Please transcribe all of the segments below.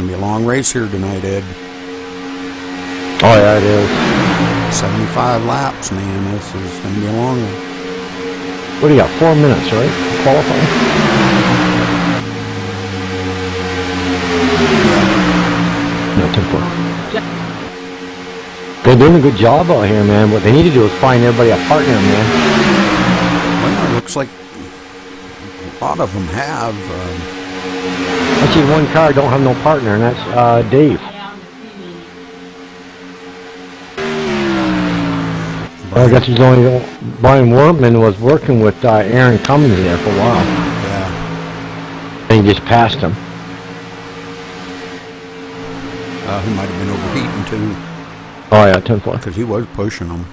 going to be a long race here tonight, Ed. Oh, yeah, it is. 75 laps, man. This is going to be a long one. What do you got? 4 minutes, right? Qualifying? No, 10-4. They're doing a good job out here, man. What they need to do is find everybody a partner, man. Well, it looks like a lot of them have. Actually, one car don't have no partner, and that's Dave. I guess he's only... Brian Wortman was working with Aaron Cummins there for a while. Yeah. And he just passed him. He might have been overheating, too. Oh, yeah, 10-4. Because he was pushing them.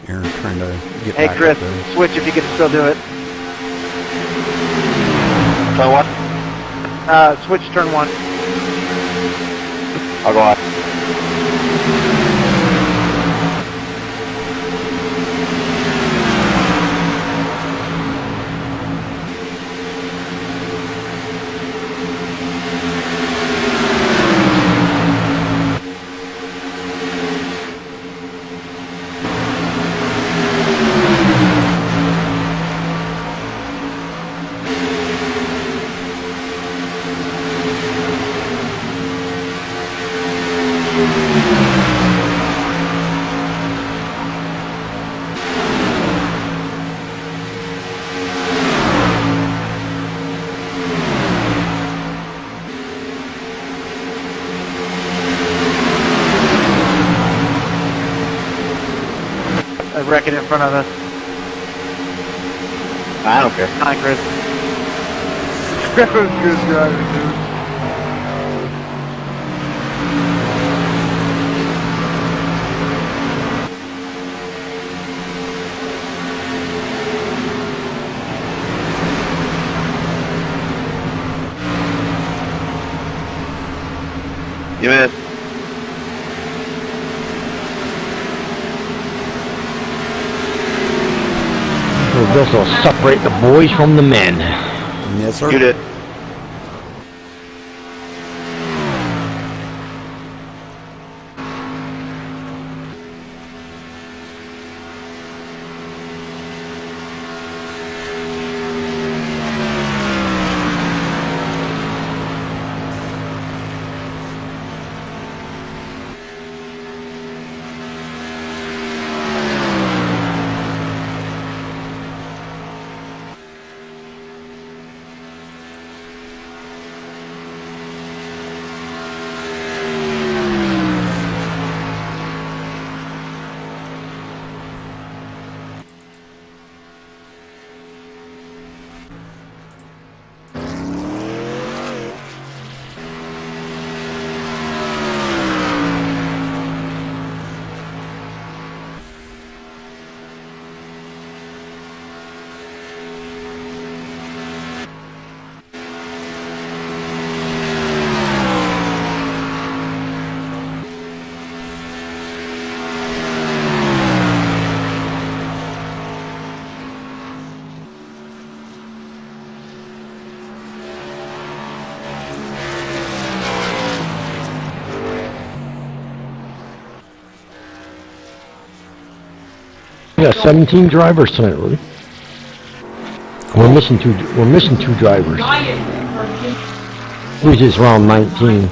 Aaron trying to get Hey, back Chris, up there. switch if you can still do it. So what? Switch turn 1. I'll go on. Wrecking in front of us. I don't care. Hi, Chris. That was good driving, dude. You missed. This will separate the boys from the men. Yes, sir. You did. Yeah, 17 drivers tonight, really. We're missing two drivers. Which is around 19.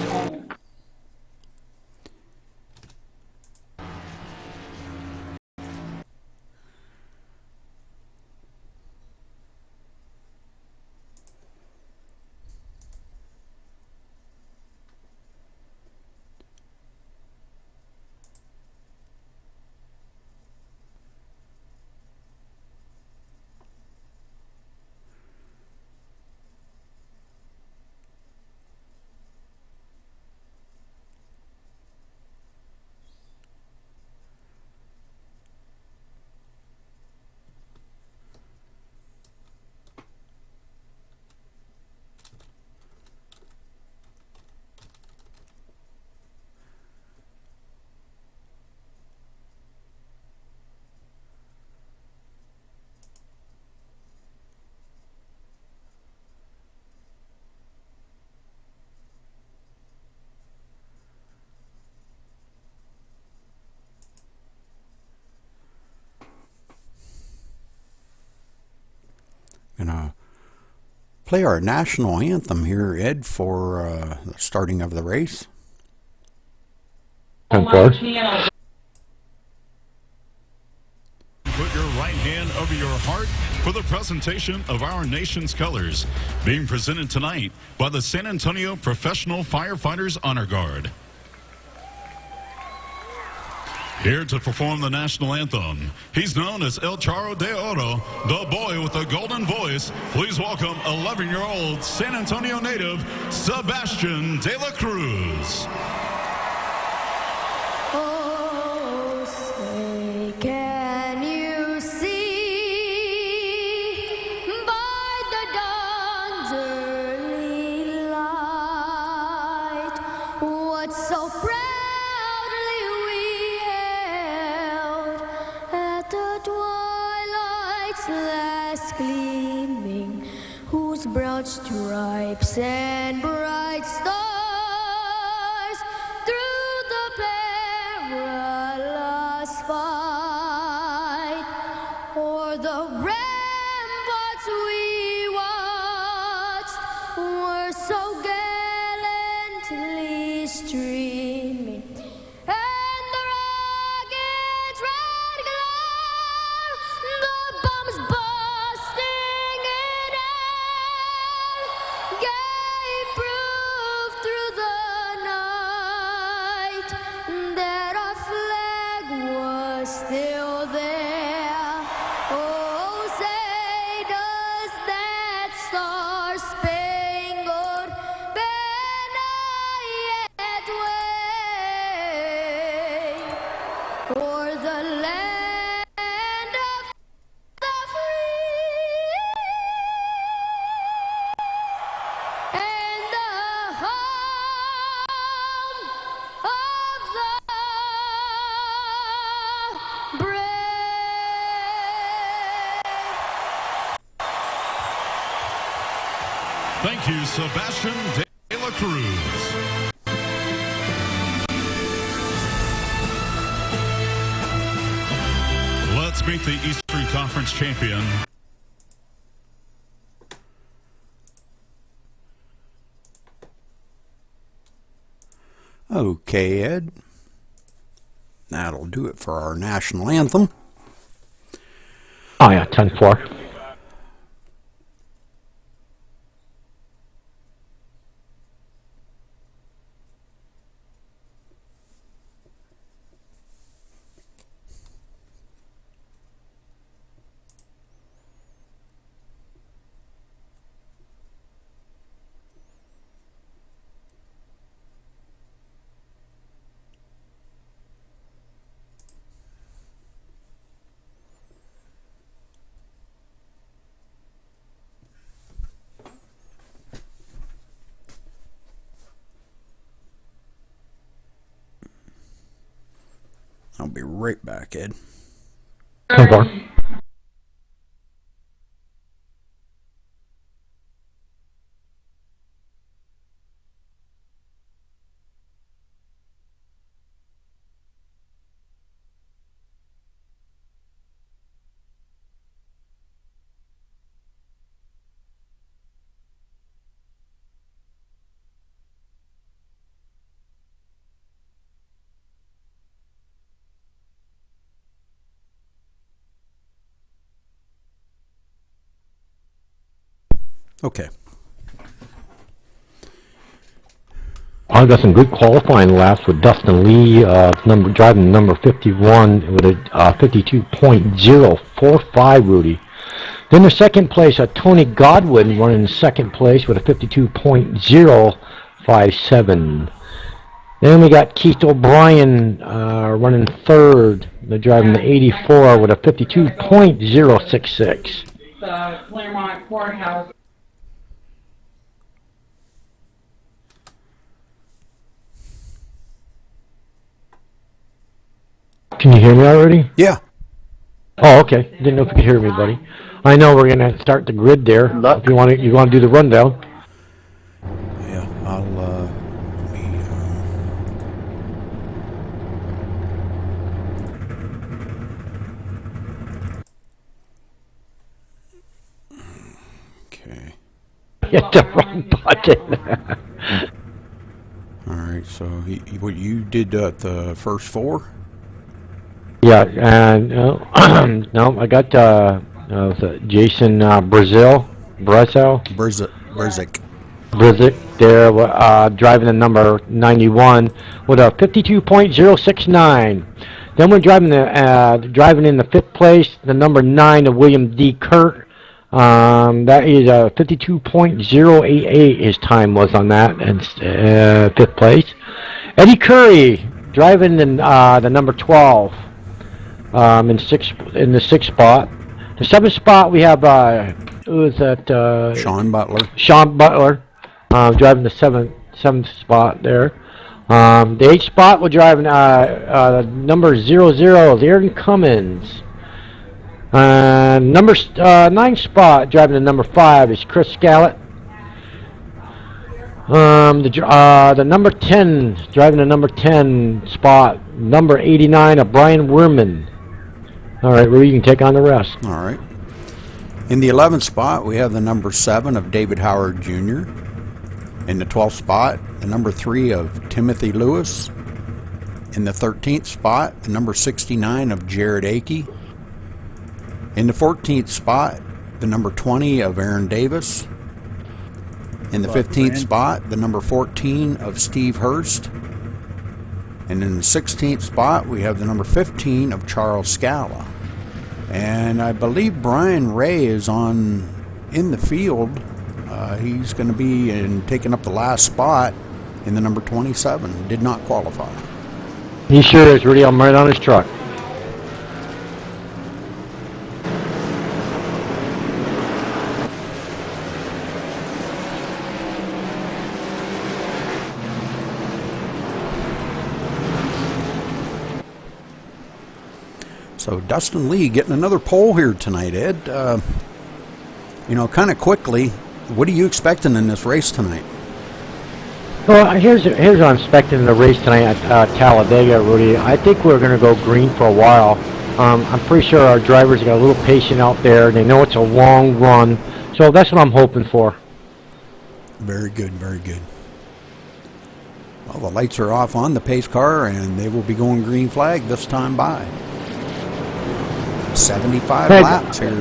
play our national anthem here, Ed, for the starting of the race? 10-4. Put your right hand over your heart for the presentation of our nation's colors, being presented tonight by the San Antonio Professional Firefighters Honor Guard. Here to perform the national anthem, he's known as El Charro de Oro, the boy with the golden voice. Please welcome 11-year-old San Antonio native, Sebastian de la Cruz. Oh, say, can you see by the dawn's early light what so proudly we held at the twilight's last gleaming, whose broad stripes and bright stars through the perilous fight o'er the ramparts we watched were so gallantly streaming, and the rockets' red glare, the bombs bursting in air, gave proof through the night that our flag was still there. Oh, say, does that star-spangled banner yet wave o'er the land of the free and the home of the brave? Thank you, Sebastian de la Cruz. Let's meet the Eastern Conference champion. Okay, Ed. That'll do it for our national anthem. Oh, yeah, 10-4. I'll be right back, Ed. 10-4. Okay. I got some good qualifying laps with Dustin Lee driving number 51 with a 52.045, Rudy. Then the second place, Tony Godwin running in second place with a 52.057. Then we got Keith O'Brien running third. They're driving the 84 with a 52.066. The Claremont Courthouse. Can you hear me already? Yeah. Oh, okay. Didn't know if you could hear me, buddy. I know we're gonna start the grid there. Luck. If you want to do the rundown. Yeah, I'll, let me, okay. Hit the wrong button. All right, so what you did the first 4? Yeah, and no, I got was it Jason Brazil, Brzick. Brizik there, driving the number 91 with a 52.069. Then we're driving in the 5th place, the number 9 of William D. Kurt. That is 52.088. His time was on that, and 5th place. Eddie Curry driving in the number 12 in the 6th spot. The 7th spot we have who is that? Sean Butler. Sean Butler driving the 7th spot there. The 8th spot we're driving number 00 is Aaron Cummins. Number 9th spot driving the number 5 is Chris Scallett. The number 10 driving the number 10 spot, number 89 of Brian Werman. All right, Rudy, you can take on the rest. All right. In the 11th spot, we have the number 7 of David Howard Jr. In the 12th spot, the number 3 of Timothy Lewis. In the 13th spot, the number 69 of Jared Akey. In the 14th spot, the number 20 of Aaron Davis. In the 15th spot, the number 14 of Steve Hurst. And in the 16th spot, we have the number 15 of Charles Scala. And I believe Brian Ray is in the field. He's going to be taking up the last spot in the number 27. Did not qualify. He sure is, Rudy. I'm right on his truck. So Dustin Lee getting another pole here tonight, Ed. Kind of quickly, what are you expecting in this race tonight? Well, here's what I'm expecting in the race tonight at Talladega, Rudy. I think we're going to go green for a while. I'm pretty sure our drivers got a little patient out there. They know it's a long run. So that's what I'm hoping for. Very good, very good. Well, the lights are off on the pace car, and they will be going green flag this time by. 75 laps here,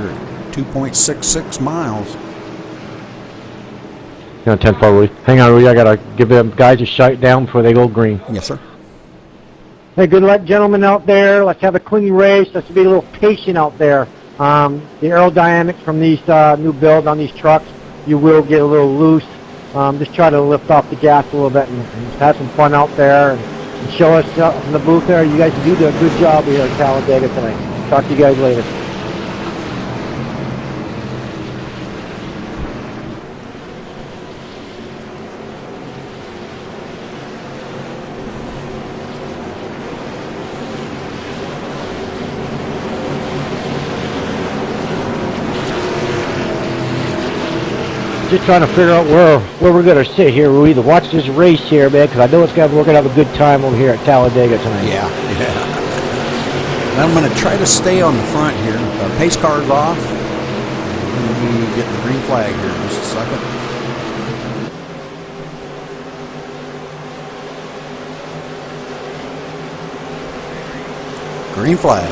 2.66 miles. 10 forward. Hang on, Rudy. I gotta give them guys a shut down before they go green. Yes, sir. Hey, good luck, gentlemen out there. Let's have a clean race. Let's be a little patient out there. The aerodynamics from these new builds on these trucks, you will get a little loose. Just try to lift off the gas a little bit and have some fun out there and show us from the booth there. You guys do a good job here at Talladega tonight. Talk to you guys later. Just trying to figure out where we're going to sit here. We either watch this race here, man, because I know we're going to have a good time over here at Talladega tonight. Yeah. I'm going to try to stay on the front here. Pace car's off. We're going to be getting the green flag here in just a second. Green flag.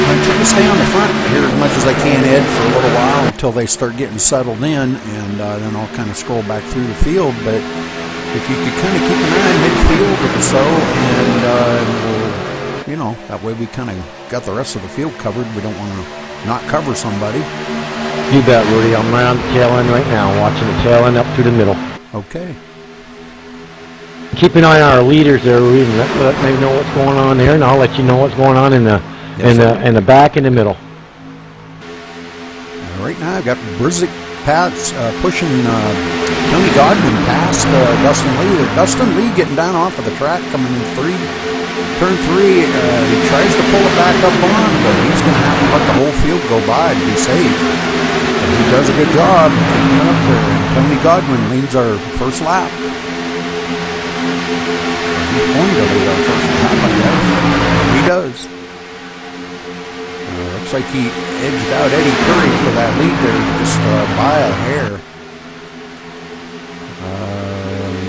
I'm trying to stay on the front here as much as I can, Ed, for a little while until they start getting settled in, and then I'll kind of scroll back through the field. But if you could kind of keep an eye on midfield or so, and that way we kind of got the rest of the field covered. We don't want to not cover somebody. You bet, Rudy. I'm right on the tail end right now, watching the tail end up through the middle. Okay. Keep an eye on our leaders there, Rudy, and let me know what's going on there, and I'll let you know what's going on in the back and the middle. Right now, I've got Brzick pushing Tony Godwin past Dustin Lee. Dustin Lee getting down off of the track, coming in turn 3. He tries to pull it back up on, but he's going to have to let the whole field go by to be safe. And he does a good job keeping it up there. And Tony Godwin leads our first lap. He's going to lead our first lap, I guess. He does. Let's Looks like he edged out Eddie Curry for that lead there, just by a hair.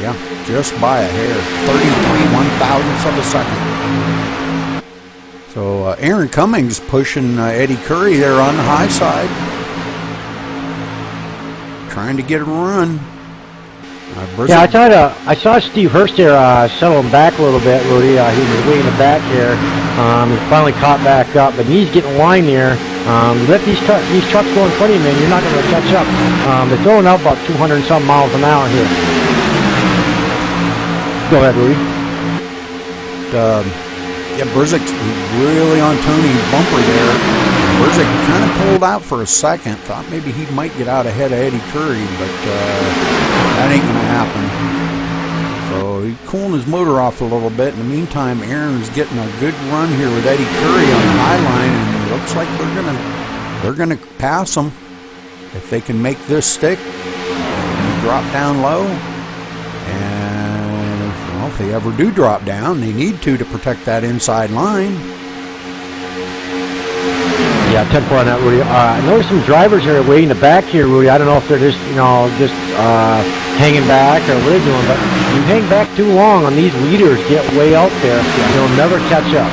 Yeah, just by a hair. 33 1/1000ths of a second. So Aaron Cummings pushing Eddie Curry there on the high side. Trying to get a run. Yeah, I saw Steve Hurst there settle him back a little bit, Rudy. He was way in the back here. He finally caught back up, but he's getting line there. Let these trucks go in front of you, man. You're not going to catch up. They're throwing out about 200 and some miles an hour here. Go ahead, Rudy. Yeah, Brzick's really on Tony's bumper there. Brzick kind of pulled out for a second. Thought maybe he might get out ahead of Eddie Curry, but that ain't going to happen. So he's cooling his motor off a little bit. In the meantime, Aaron's getting a good run here with Eddie Curry on the high line, and it looks like they're gonna pass him if they can make this stick. They're gonna drop down low, and well, if they ever do drop down, they need to protect that inside line. Yeah, 10-4 on that, Rudy. I noticed some drivers here way in the back here, Rudy. I don't know if they're just, hanging back or what they're doing, but you hang back too long on these leaders, get way out there, you'll never catch up.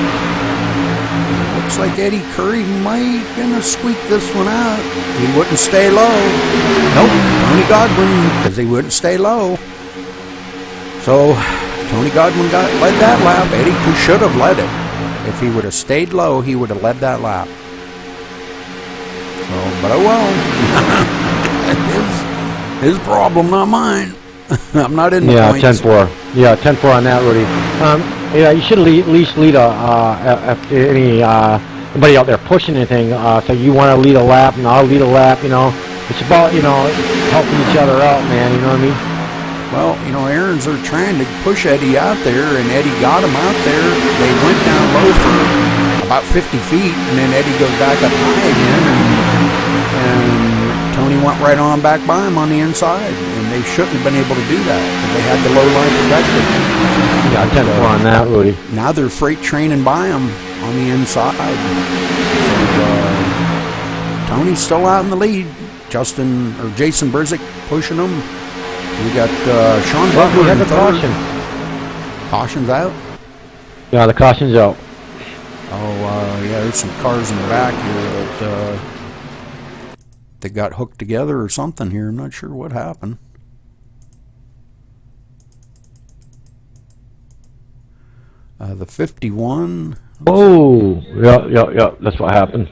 Looks like Eddie Curry might gonna squeak this one out. He wouldn't stay low. Nope, Tony Godwin, because he wouldn't stay low. So Tony Godwin led that lap. Eddie should have led it. If he would have stayed low, he would have led that lap. So, but oh well. his problem, not mine. I'm not in the points. 10-4. Yeah, 10-4 on that, Rudy. Yeah, you should at least lead anybody out there pushing anything. So you want to lead a lap, and I'll lead a lap. It's about helping each other out, man. You know what I mean? Well, Aaron's are trying to push Eddie out there, and Eddie got him out there. They went down low for about 50 feet, and then Eddie goes back up high again, and Tony went right on back by him on the inside, and they shouldn't have been able to do that because they had the low line protected. Yeah, 10-4 on that, Rudy. Now they're freight training by him on the inside. So, Tony's still out in the lead. Jason Brzick pushing him. We got Sean Butler. We have the caution. Caution's out? Yeah, the caution's out. Oh, yeah, there's some cars in the back here that they got hooked together or something here. I'm not sure what happened. The 51. Oh, yeah, that's what happened.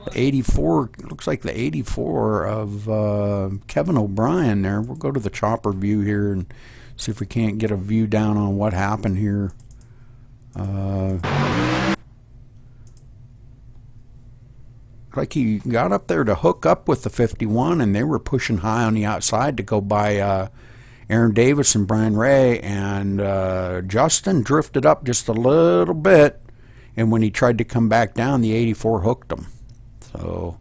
The 84, looks like the 84 of Kevin O'Brien there. We'll go to the chopper view here and see if we can't get a view down on what happened here. Like he got up there to hook up with the 51, and they were pushing high on the outside to go by Aaron Davis and Brian Ray, and Justin drifted up just a little bit, and when he tried to come back down, the 84 hooked him. So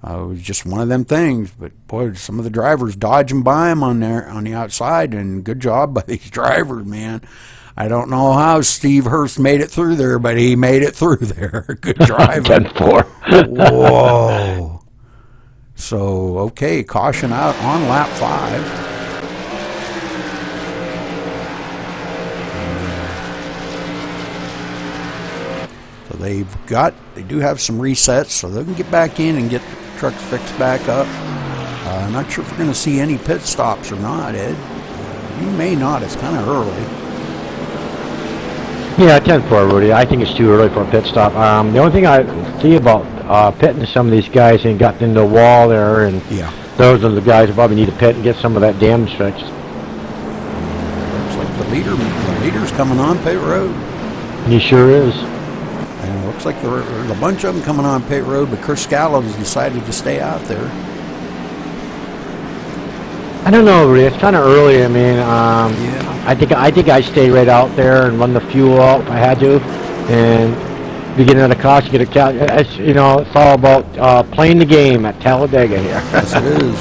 it was just one of them things. But boy, some of the drivers dodging by him on the outside, and good job by these drivers, man. I don't know how Steve Hurst made it through there, but he made it through there. Good driving. 10-4. Whoa. So, okay, caution out on lap 5. So they do have some resets, so they can get back in and get the truck fixed back up. I'm not sure if we're going to see any pit stops or not, Ed. You may not. It's kind of early. Yeah, 10-4, Rudy. I think it's too early for a pit stop. The only thing I see about pitting some of these guys and got into the wall there, and those are the guys who probably need to pit and get some of that damage fixed. Looks like the leader's coming on pit road. He sure is. And it looks like there's a bunch of them coming on pit road, but Chris Scallows decided to stay out there. I don't know, Rudy. It's kind of early. I mean, I think I'd stay right out there and run the fuel out if I had to, and beginning of the caution, get a count. It's all about playing the game at Talladega here. Yes, it is.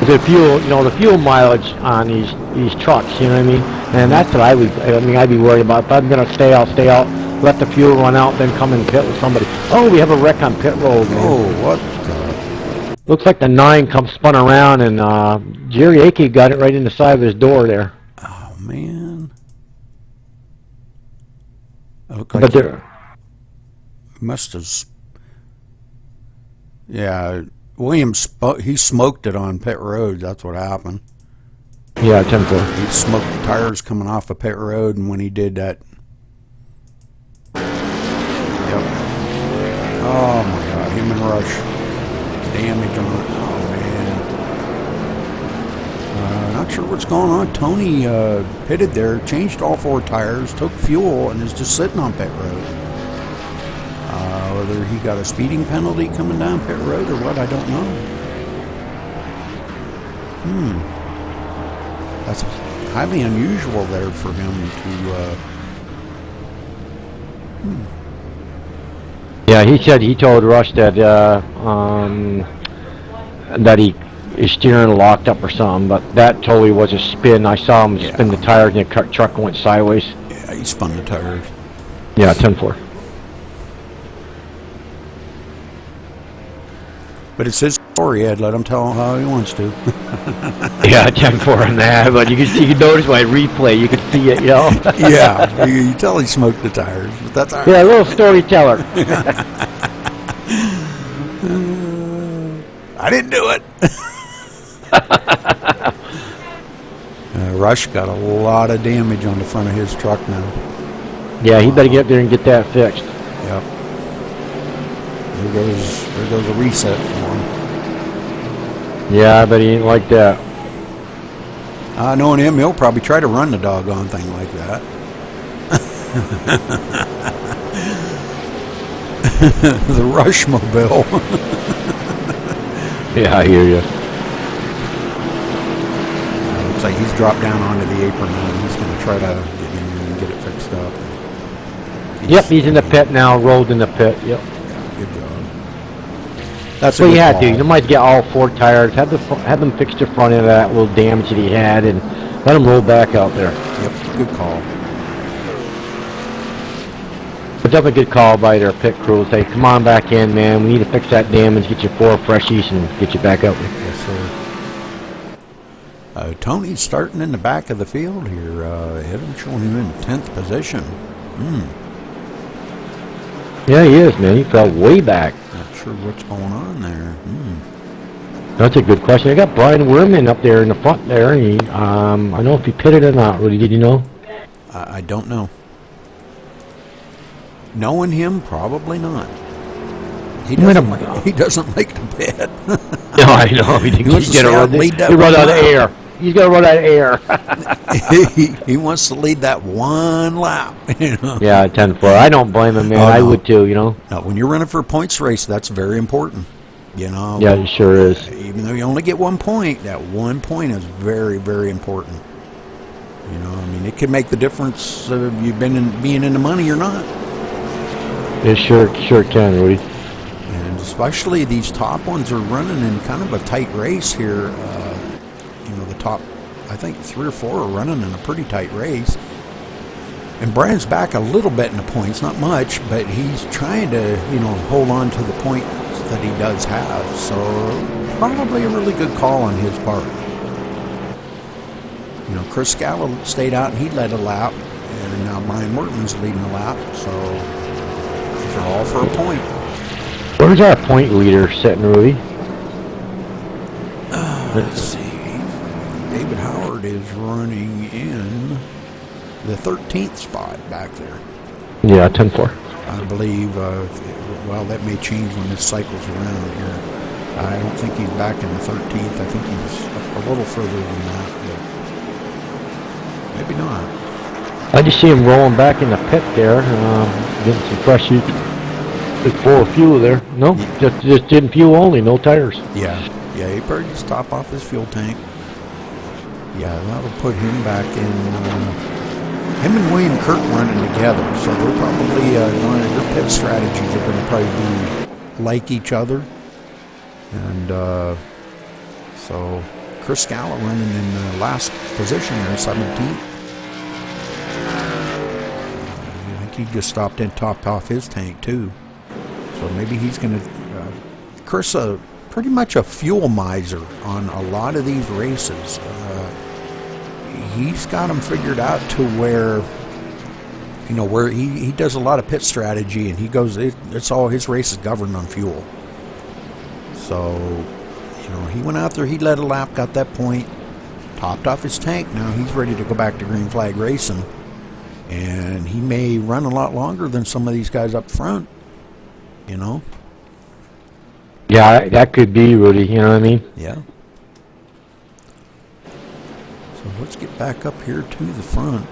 The fuel, the fuel mileage on these trucks. You know what I mean? And that's what I'd be worried about. If I'm gonna stay, I'll stay out let the fuel run out, then come and pit with somebody. Oh, we have a wreck on pit road, man. Oh, what the? Looks like the 9 spun around, and Jerry Akey got it right in the side of his door there. Oh, man. Look But there, must have. Yeah, Williams, he smoked it on pit road. That's what happened. yeah, 10-4. He smoked the tires coming off of pit road, and when he did that. Yep. Oh, my God. Him and Rush. Damage on it. Oh, man. Not sure what's going on. Tony pitted there, changed all 4 tires, took fuel, and is just sitting on pit road. Whether he got a speeding penalty coming down pit road or what, I don't know. That's highly unusual there for him to. Yeah, he said he told Rush that that his steering locked up or something, but that totally was a spin. I saw him spin the tires, and the truck went sideways. Yeah, he spun the tires. Yeah, 10-4. But it's his story, Ed. Let him tell him how he wants to. Yeah, 10-4 on that, but you can notice my replay, you can see it, you know. Yeah, you tell he smoked the tires, but that's all right. Yeah, a little storyteller. I didn't do it. Rush got a lot of damage on the front of his truck now. Yeah, he better get up there and get that fixed. Yep. There goes a reset for him. Yeah, I bet he ain't like that. Knowing him, he'll probably try to run the doggone thing like that. The Rush mobile. Yeah, I hear you. Looks like he's dropped down onto the apron now. He's going to try to get in there and get it fixed up. Yep, he's in the pit now, rolled in the pit. Yep. Yeah, good job. That's what a you good had call. to. You might get all 4 tires. Have them fix the front end of that little damage that he had, and let him roll back out there. Yep, good call. But definitely a good call by their pit crew. Say, come on back in, man. We need to fix that damage, get you 4 freshies, and get you back out there. Yes, sir. Tony's starting in the back of the field here. I'm showing him in 10th position. Yeah, he is, man. He fell way back. Not sure what's going on there. That's a good question. I got Brian Werman up there in the front there. And he, I don't know if he pitted or not. Rudy, did you know? I don't know. Knowing him, probably not. He doesn't like to pit. No, I know. He wants to run out of air. He's got to run out of air. he wants to lead that one lap. You know? Yeah, 10-4. I don't blame him, man. Oh, no. I would too, you know. Now, when you're running for a points race, that's very important. You know. Yeah, it sure is. Even though you only get 1 point, that 1 point is very, very important. You know, I mean, it can make the difference of you being in the money or not. It sure can, Rudy. And especially these top ones are running in kind of a tight race here. The top, I think 3 or 4 are running in a pretty tight race. And Brian's back a little bit in the points, not much, but he's trying to, hold on to the points that he does have. So probably a really good call on his part. Chris Scala stayed out and he led a lap, and now Brian Merton's leading a lap. So these are all for a point. Where's our point leader sitting, Rudy? Let's see. David Howard is running in the 13th spot back there. Yeah, 10-4. I believe, that may change when this cycles around here. I don't think he's back in the 13th. I think he's up a little further than that, but maybe not. I just see him rolling back in the pit there, getting some fresh heat. Just full of fuel there. No, just didn't fuel only, no tires. Yeah, he probably just top off his fuel tank. Yeah, that'll put him back in. Him and William Kirk running together, so they're probably their pit strategies are going to probably be like each other. And so Chris Scala running in the last position there, 17th. I think he just stopped and topped off his tank too. So maybe he's going to... Chris, pretty much a fuel miser on a lot of these races. He's got them figured out to where, you know, where he does a lot of pit strategy, and he goes, it's all, his race is governed on fuel. So, you know, he went out there, he led a lap, got that point, topped off his tank. Now he's ready to go back to green flag racing, and he may run a lot longer than some of these guys up front, you know. Yeah, that could be, Rudy, you know what I mean? Yeah. So let's get back up here to the front.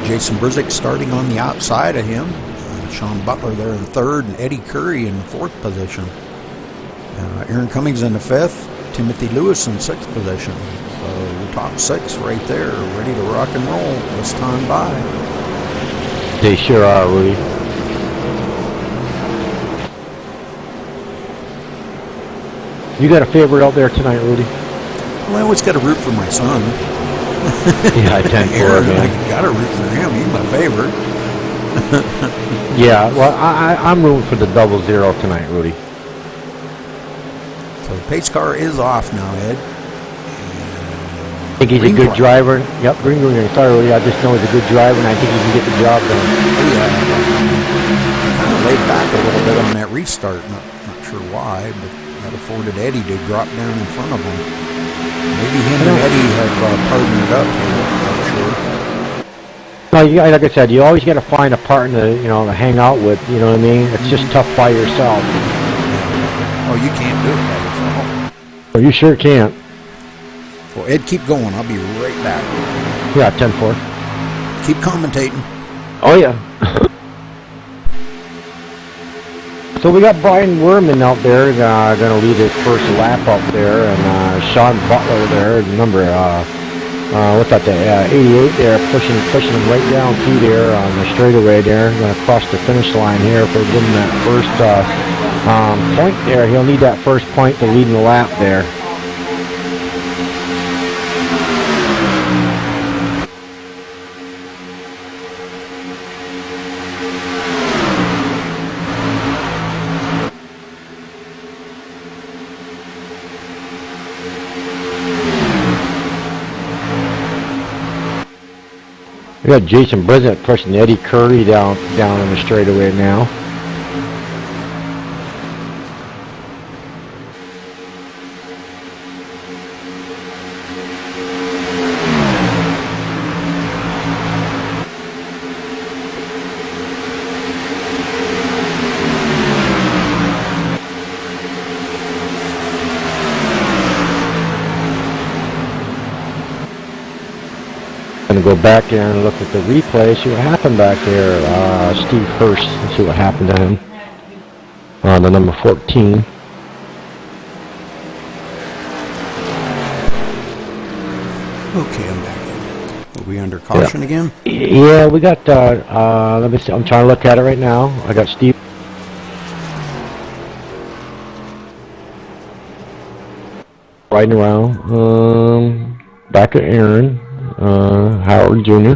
Jason Brizick starting on the outside of him. Sean Butler there in third, and Eddie Curry in fourth position. Aaron Cummings in the fifth. Timothy Lewis in sixth position. So the top six right there, ready to rock and roll this time by. They sure are, Rudy. You got a favorite out there tonight, Rudy? Well, I always got to root for my son. Yeah, I tend for Aaron, it, man. I got to root for him. He's my favorite. Yeah, well, I'm rooting for the 00 tonight, Rudy. So the pace car is off now, Ed. I think he's a good driver. Yep, green. Sorry, Rudy. I just know he's a good driver, and I think he can get the job done. Oh, yeah. Kind of laid back a little bit on that restart. Not sure why, but that afforded Eddie to drop down in front of him. Maybe him and Eddie have partnered up here. Not sure. No, like I said, you always got to find a partner, you know, to hang out with. You know what I mean? It's just tough by yourself. Oh, you can't do it by yourself. Oh, you sure can't. Well, Ed, keep going. I'll be right back. Yeah, 10-4. Keep commentating. Oh, yeah. So we got Brian Werman out there, going to lead his first lap out there, and Sean Butler there, number, what's that, 88 there, pushing him right down through there on the straightaway there, going to cross the finish line here for getting that first point there. He'll need that first point to lead in the lap there. We got Jason Brizick pushing Eddie Curry down on the straightaway now. Going to go back there and look at the replay, see what happened back there. Steve Hurst, see what happened to him on the number 14. Okay, I'm back in. Are we under caution again? Yeah, we got, let me see, I'm trying to look at it right now. I got Steve. Riding around, back at Aaron. Howard Jr.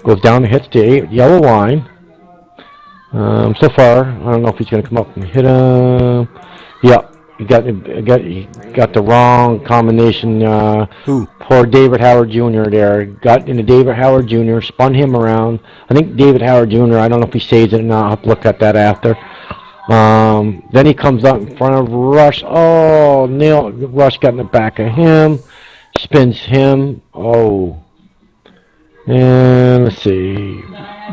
Goes down and hits the yellow line. So far, I don't know if he's going to come up and hit him. Yeah, he got the wrong combination. Poor David Howard Jr. there. Got into David Howard Jr., spun him around. I think David Howard Jr., I don't know if he saves it or not. I'll have to look at that after. Then he comes up in front of Rush. Oh, Rush got in the back of him. Spins him. Oh. And let's see.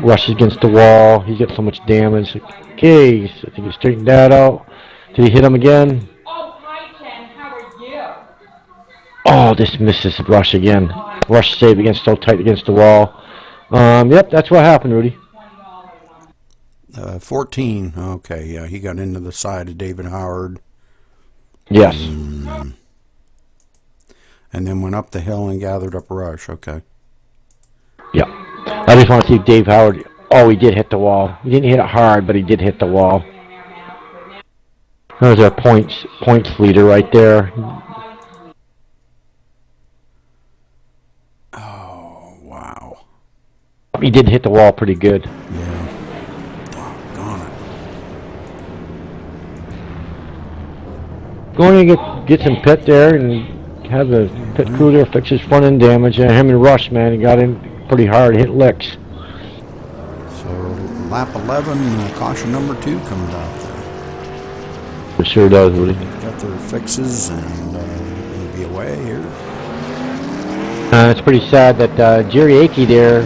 Rushes against the wall. He's got so much damage. Okay, so I think he straightened that out. Did he hit him again? Oh, hi, Ken. How are you? Oh, this misses Rush again. Rush save against so tight against the wall. Yep, that's what happened, Rudy. 14. Okay, yeah, he got into the side of David Howard. Yes. And then went up the hill and gathered up Rush. Okay. Yeah. I just want to see if Dave Howard. Oh, he did hit the wall. He didn't hit it hard, but he did hit the wall. There's our points leader right there. Oh, wow. He did hit the wall pretty good. Yeah. Doggone it. Going to get some pit there and have the pit crew there fix his front end damage. And him and Rush, man, he got in pretty hard, hit licks. So lap 11, caution number 2 comes out there. It sure does, Woody. Got their fixes and gonna be away here. It's pretty sad that Jerry Akey there,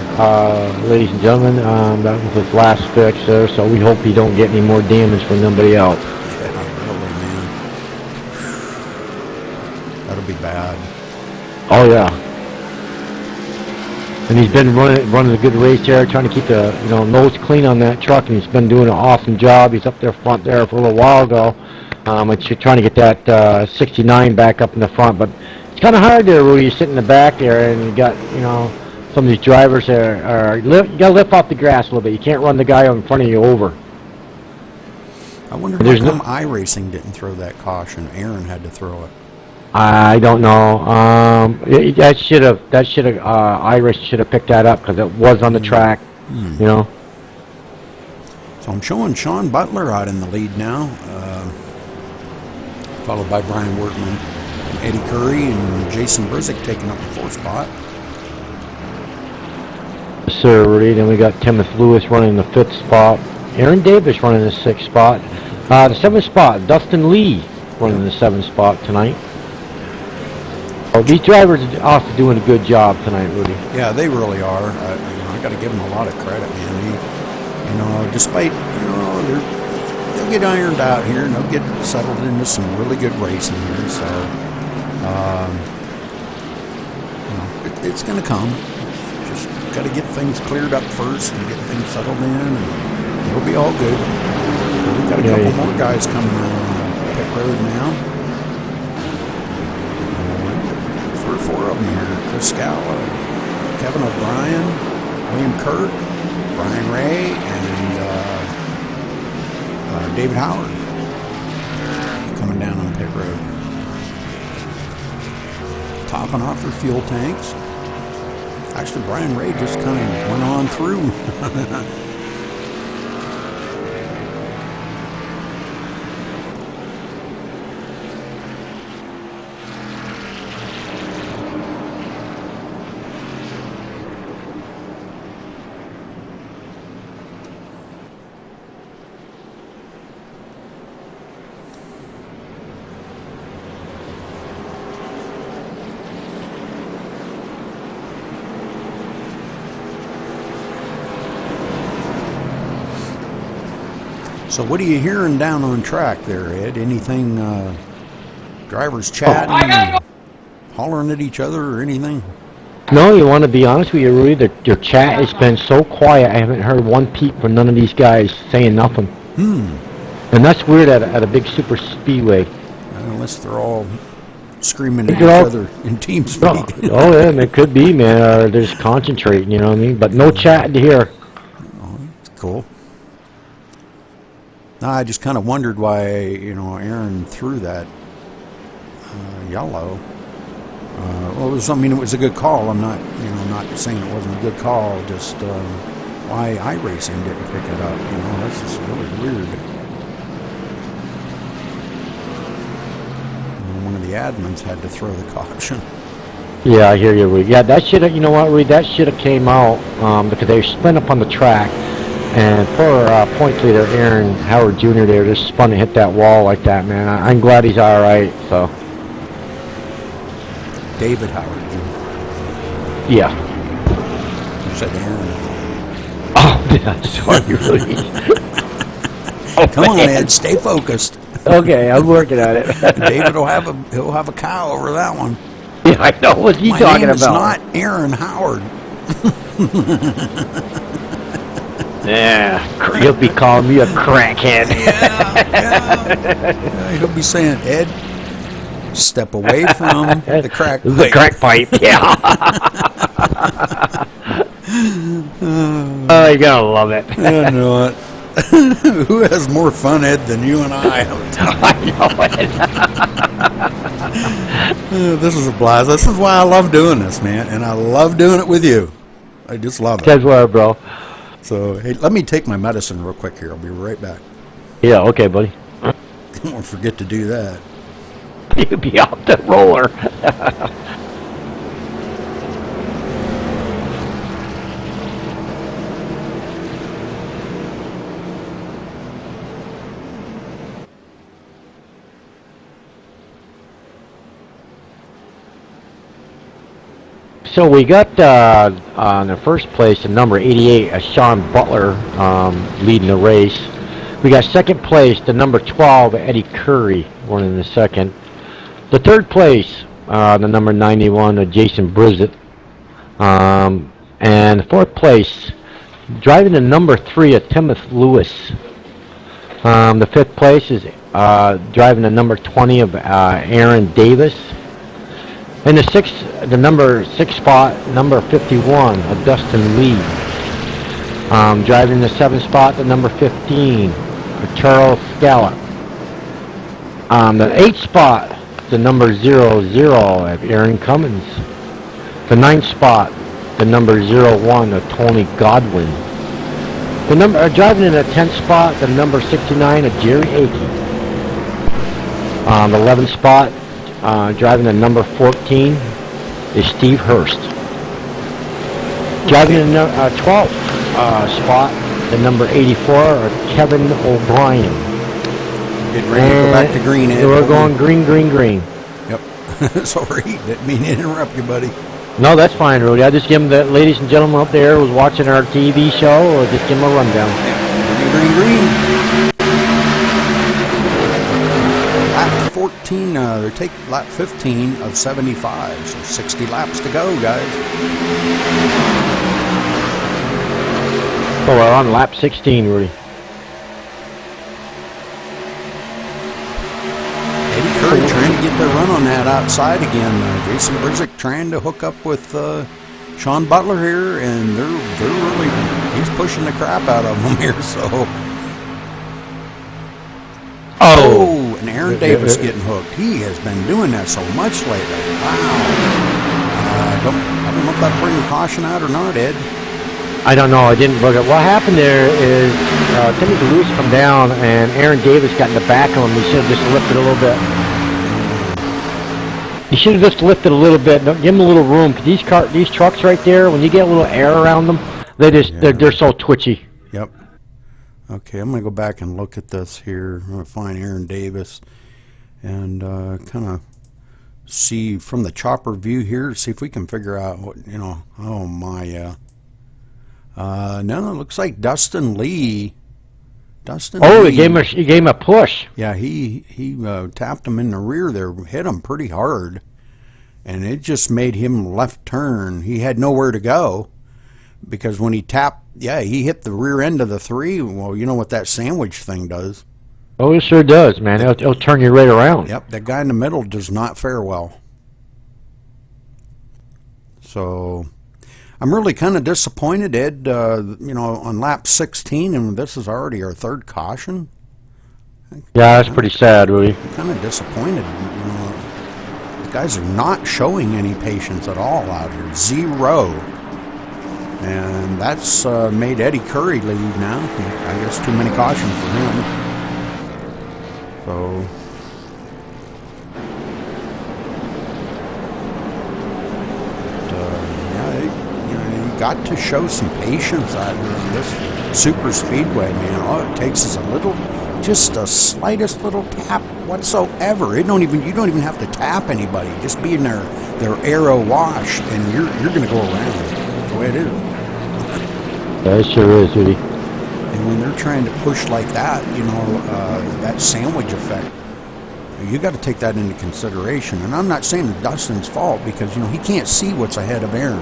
ladies and gentlemen, that was his last fix there, so we hope he don't get any more damage from somebody else. Yeah, really, man. That'll be bad. Oh yeah. And he's been running a good race there, trying to keep the nose clean on that truck, and he's been doing an awesome job. He's up there front there for a little while ago. Trying to get that 69 back up in the front, but it's kind of hard there, Rudy. You sit in the back there, and you got some of these drivers there you got to lift off the grass a little bit. You can't run the guy in front of you over. I wonder how come iRacing didn't throw that caution. Aaron had to throw it. I don't know. That should have iRacing should have picked that up because it was on the track. So I'm showing Sean Butler out in the lead now, followed by Brian Workman, Eddie Curry, and Jason Brizik taking up the 4th spot. Sir, Rudy. Then we got Timothy Lewis running the 5th spot. Aaron Davis running the 6th spot. The 7th spot, Dustin Lee running the 7th spot tonight. Oh, these drivers are also doing a good job tonight, Rudy. Yeah, they really are. I got to give them a lot of credit, man. Despite they'll get ironed out here and they'll get settled into some really good racing here. So, it's going to come. Just got to get things cleared up first and get things settled in, and it'll be all good. We've got a couple more guys coming on pit road now. 3 or 4 of them here. Chris Scala, Kevin O'Brien, William Kirk, Brian Ray, and David Howard coming down on pit road. Topping off their fuel tanks. Actually, Brian Ray just kind of went on through. So what are you hearing down on track there, Ed? Anything, drivers chatting, hollering at each other or anything? No, you want to be honest with you, Rudy, your chat has been so quiet, I haven't heard one peep from none of these guys saying nothing. And that's weird at a big super speedway. Unless they're all screaming at each other in team speak. Oh yeah, it could be, man, or they're just concentrating, you know what I mean? But no chat to hear. Oh, that's cool. I just kind of wondered why, Aaron threw that yellow. Well, it was a good call. I'm not, not saying it wasn't a good call. Just why iRacing didn't pick it up. That's just really weird. One of the admins had to throw the caution. Yeah, I hear you, Reed. Yeah, that should have. You know what, Reed? That should have came out because they spun up on the track. And poor points leader Aaron Howard Jr. there just spun and hit that wall like that, man. I'm glad he's all right. So. David Howard Jr. Yeah. You said Aaron. Oh, yeah, sorry, really. Come on, Ed. Stay focused. Okay, I'm working on it. David will have a cow over that one. Yeah, I know. What's he talking about? My name is not Aaron Howard. Yeah, he'll be calling me a crackhead. Yeah, he'll be saying, Ed, step away from the crack pipe. The crack pipe, yeah. Oh, you gotta love it. I know it. Who has more fun, Ed, than you and I? I know it. This is a blast. This is why I love doing this, man, and I love doing it with you. I just love it. That's what, bro. So, hey, let me take my medicine real quick here. I'll be right back. Yeah, okay, buddy. Don't forget to do that. You'd be off the roller. So we got on the first place, the number 88, Sean Butler leading the race. We got second place, the number 12, Eddie Curry, running the second. The third place, the number 91, Jason Brissett. And fourth place, driving the number 3, Timothy Lewis. The fifth place is driving the number 20 of Aaron Davis. In the number 6 spot, number 51, Dustin Lee. Driving the 7th spot, the number 15, Charles Scallop. The 8th spot, the number 00 of Aaron Cummins. The 9th spot, the number 01 of Tony Godwin. Driving in the 10th spot, the number 69 of Jerry Akey. The 11th spot, driving the number 14 is Steve Hurst. Driving in the 12th spot, the number 84 are Kevin O'Brien. Getting ready to go back to green, Ed. We're going green, green, green. Yep. Sorry, didn't mean to interrupt you, buddy. No, that's fine, Rudy. I just give them the ladies and gentlemen up there who's watching our TV show, or just give them a rundown. Green, green. Lap 14, they take lap 15 of 75, so 60 laps to go, guys. So we're on lap 16, Rudy. Eddie Curry trying to get their run on that outside again. Jason Brissett trying to hook up with Sean Butler here, and he's pushing the crap out of them here, so... Oh, and Aaron Davis getting hooked. He has been doing that so much lately. Wow. I don't know if that brings caution out or not, Ed. I don't know. I didn't look at what happened. There is Timothy Lewis come down, and Aaron Davis got in the back of him. He should have just lifted a little bit. He should have just lifted a little bit. Give him a little room. These trucks right there, when you get a little air around them, they're so twitchy. Yep. Okay, I'm going to go back and look at this here. I'm going to find Aaron Davis and kind of see from the chopper view here, see if we can figure out what, oh my, yeah. No, it looks like Dustin Lee. He gave him a push. Yeah, he tapped him in the rear there, hit him pretty hard, and it just made him left turn. He had nowhere to go because when he tapped, he hit the rear end of the 3. Well, you know what that sandwich thing does. Oh, it sure does, man. It'll turn you right around. Yep, that guy in the middle does not fare well. So... I'm really kind of disappointed, Ed, on lap 16, and this is already our third caution. Yeah, that's pretty sad, Rudy. I'm kind of disappointed. These guys are not showing any patience at all out here. 0. And that's made Eddie Curry leave now. I guess too many cautions for him. So... got to show some patience out here on this super speedway, man. All it takes is just a slightest little tap whatsoever. You don't even have to tap anybody. Just be in their aero wash, and you're going to go around. That's the way it is. Yeah, it sure is, Rudy. And when they're trying to push like that, that sandwich effect, you got to take that into consideration. And I'm not saying it's Dustin's fault because he can't see what's ahead of Aaron.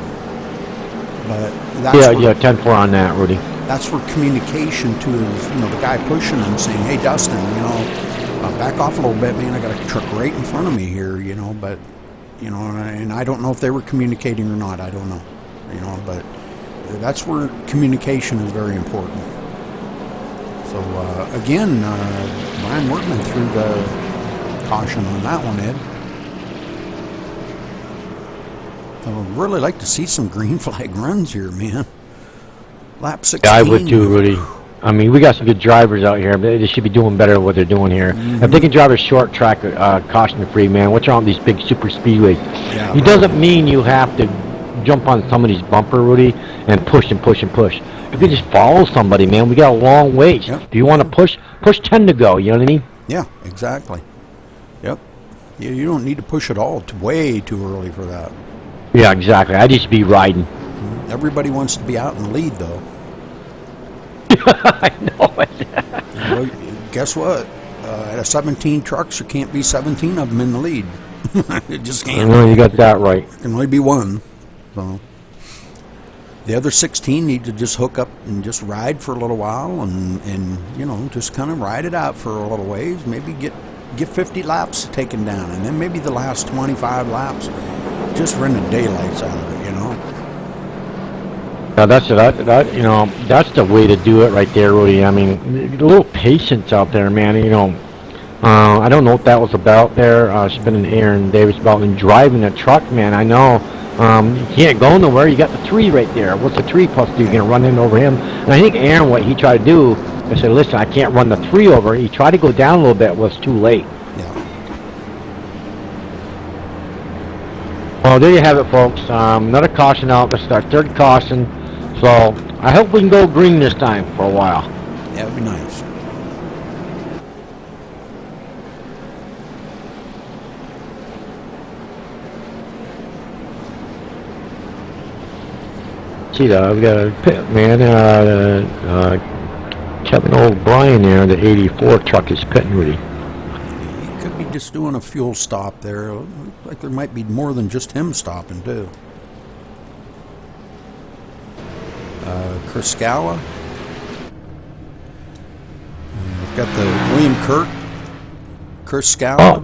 But that's 10-4 on that, Rudy. That's for communication to the guy pushing him, saying, "Hey, Dustin, back off a little bit, man. I got a truck right in front of me here, But and I don't know if they were communicating or not. I don't know, But that's where communication is very important. So, again, Brian Workman threw the caution on that one, Ed. I would really like to see some green flag runs here, man. Lap 16. Yeah, I would too, Rudy. I mean, we got some good drivers out here, but they should be doing better than what they're doing here. If they can drive a short track, caution-free, man, what's wrong with these big super speedways? Yeah, It doesn't mean you have to jump on somebody's bumper, Rudy, and push and push and push. You can just follow somebody, man. We got a long ways. Yep. If you want to push 10 to go, you know what I mean? Yeah, exactly. Yep. You don't need to push it all way too early for that. Yeah, exactly. I just be riding. Everybody wants to be out in the lead, though. I know it. Well, guess what? Out of 17 trucks, there can't be 17 of them in the lead. It just I can't. know you got that right. There can only be one. So the other 16 need to just hook up and just ride for a little while and you know, just kind of ride it out for a little ways. Maybe get 50 laps taken down, and then maybe the last 25 laps just run the daylights out of it, you know. Now that's the way to do it right there, Rudy. I mean, a little patience out there, man. You know, I don't know what that was about there. Spinning Aaron Davis about and driving a truck, man. I know you can't go nowhere. You got the 3 right there. What's the 3 plus 2? You're gonna run in over him. And I think Aaron, what he tried to do, I said, listen, I can't run the 3 over. He tried to go down a little bit. Was too late. Yeah. Well, there you have it, folks. Another caution out. This is our 3rd caution. So I hope we can go green this time for a while. That would be nice. See that? We got a pit man. Kevin O'Brien there. The '84 truck is pitting, Rudy. He could be just doing a fuel stop there. Looks like there might be more than just him stopping, too. Chris Scala. We've got the William Kirk, Chris Scala.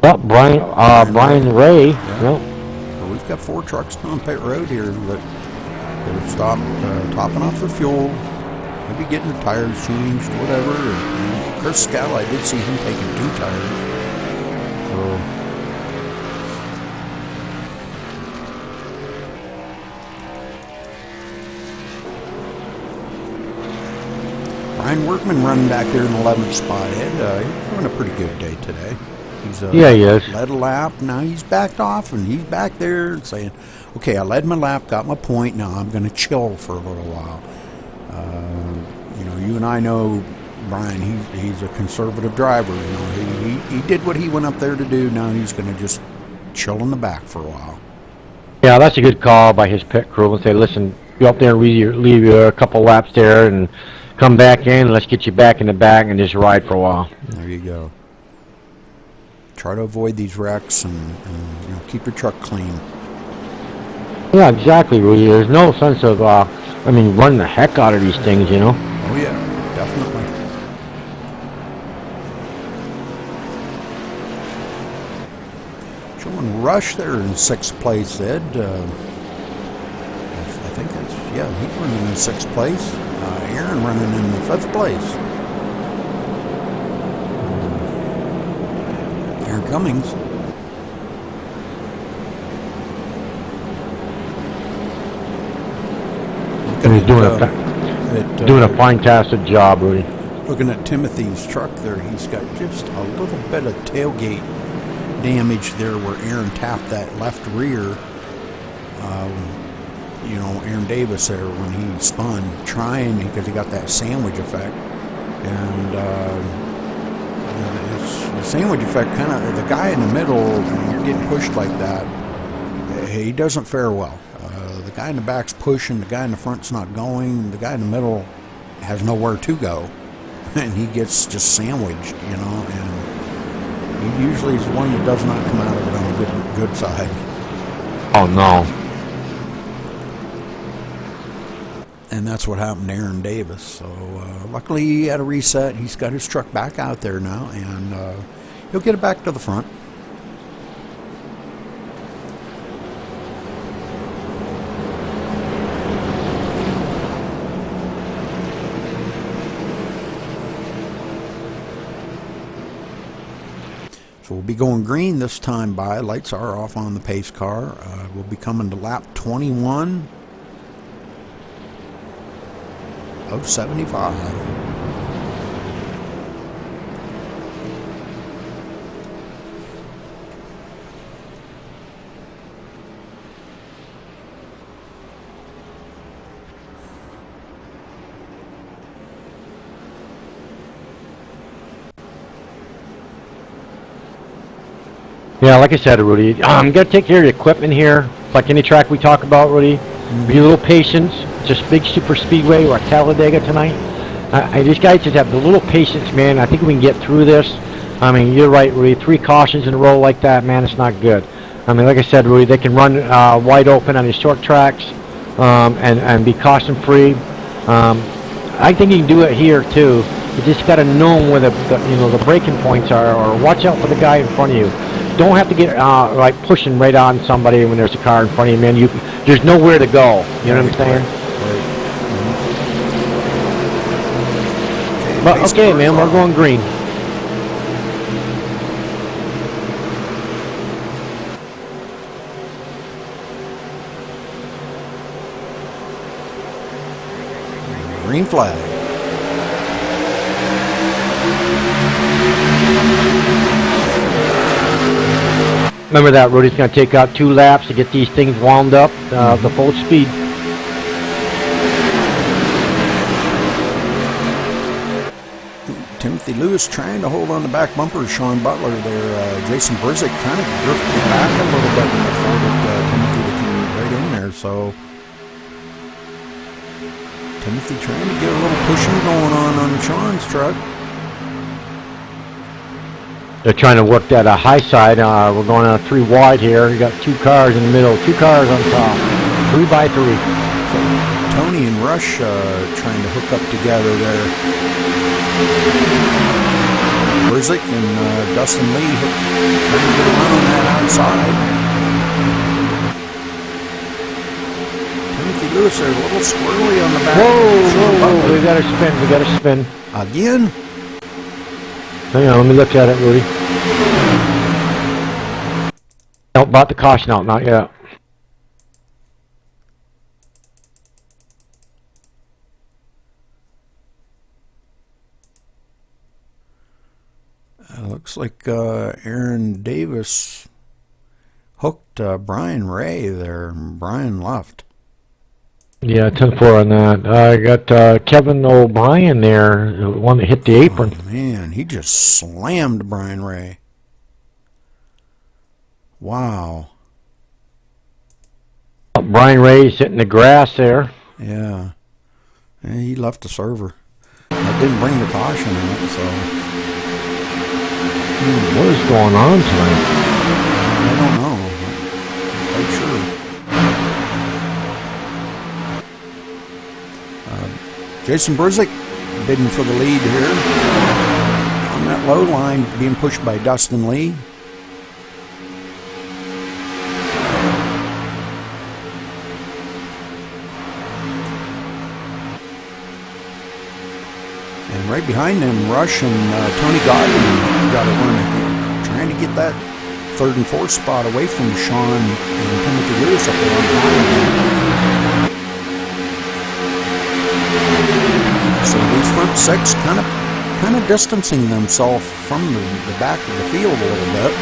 Brian Ray. Yeah. Yep. Well, we've got 4 trucks on pit road here that have stopped, topping off their fuel, maybe getting the tires changed, whatever. And Chris Scala, I did see him taking 2 tires. So. Brian Workman running back there in the 11th spot, Ed. He's having a pretty good day today. He's Yeah, he is. led a lap. Now he's backed off, and he's back there saying, okay, I led my lap, got my point, now I'm going to chill for a little while. You know, you and I know Brian, he's a conservative driver. You know, he did what he went up there to do. Now he's going to just chill in the back for a while. Yeah, that's a good call by his pit crew and say, listen, go up there and leave you a couple laps there and come back in. Let's get you back in the back and just ride for a while. There you go. Try to avoid these wrecks and you know, keep your truck clean. Yeah, exactly, Rudy. There's no sense of, running the heck out of these things, you know. Oh yeah, definitely. Showing Rush there in 6th place, Ed. I think that's, yeah, he's running in 6th place. Aaron running in the 5th place. Aaron Cummings. And he's doing a fantastic job, Rudy. Looking at Timothy's truck there, he's got just a little bit of tailgate damage there where Aaron tapped that left rear. You know, Aaron Davis there when he spun, trying, because he got that sandwich effect. And the sandwich effect kind of, the guy in the middle, when you're getting pushed like that, he doesn't fare well. The guy in the back's pushing, the guy in the front's not going, the guy in the middle has nowhere to go, and he gets just sandwiched, you know, and he usually is the one that does not come out of it on the good side. Oh, no. And that's what happened to Aaron Davis. So luckily he had a reset. He's got his truck back out there now, and he'll get it back to the front. So we'll be going green this time by. Lights are off on the pace car. We'll be coming to lap 21 of 75. Yeah, like I said, Rudy, you got to take care of the equipment here. Like any track we talk about, Rudy. Be a little patient. Just big super speedway or Talladega tonight. These guys just have a little patience, man. I think we can get through this. I mean, you're right, Rudy. 3 cautions in a row like that, man, it's not good. I mean, like I said, Rudy, they can run wide open on these short tracks and be caution-free. I think you can do it here too. You just got to know where the braking points are, or watch out for the guy in front of you. Don't have to get like pushing right on somebody when there's a car in front of you, man. There's nowhere to go. You know what I'm saying? Right. But okay, man, we're going green. Green flag. Remember that, Rudy's going to take out 2 laps to get these things wound up, the full speed. Timothy Lewis trying to hold on the back bumper. Sean Butler there. Jason Brzick kind of drifted back a little bit before Timothy to come right in there. So Timothy trying to get a little pushing going on Sean's truck. They're trying to work that high side. We're going on a 3 wide here. You got 2 cars in the middle, 2 cars on top. 3 by 3. So Tony and Rush trying to hook up together there. Brzick and Dustin Lee trying to get a run on that outside. Timothy Lewis there, a little squirrely on the back. Whoa, we got to spin. Again? Hang on, let me look at it, Rudy. Nope, brought the caution out, not yet. Looks like Aaron Davis hooked Brian Ray there. Brian left. Yeah, 10-4 on that. I got Kevin O'Brien there, the one that hit the apron. Oh, man, he just slammed Brian Ray. Wow. Brian Ray sitting in the grass there. Yeah. He left the server. That didn't bring the caution in it, so... What is going on tonight? I don't know. I'm quite sure. Jason Brzick bidding for the lead here. On that low line, being pushed by Dustin Lee. And right behind them, Rush and Tony Godwin got a run again, trying to get that 3rd and 4th spot away from Sean and Timothy Lewis up there on behind. So these front 6 kind of distancing themselves from the back of the field a little bit.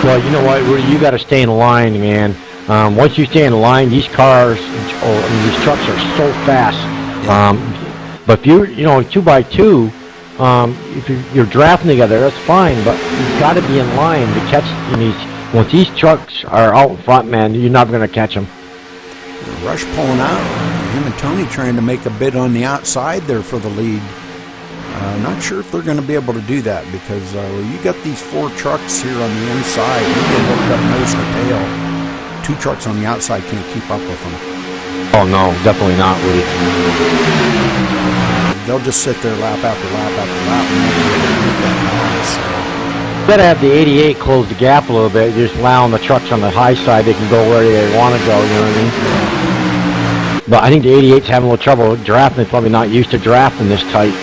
Well, you know what, Rudy, you got to stay in line, man. Once you stay in line, these cars or these trucks are so fast. Yeah. But if you're 2 by 2, if you're drafting together, that's fine. But you've got to be in line to catch these. Once these trucks are out in front, man, you're not going to catch them. Rush pulling out. Him and Tony trying to make a bid on the outside there for the lead. Not sure if they're going to be able to do that because you got these 4 trucks here on the inside. They're hooked up nose to tail. 2 trucks on the outside can't keep up with them. Oh no, definitely not, Rudy. They'll just sit there lap after lap after lap and not be able to make that noise. Better have the 88 close the gap a little bit. You're just allowing the trucks on the high side, they can go where they want to go, you know what I mean? Yeah. But I think the 88's having a little trouble drafting. They're probably not used to drafting this tight.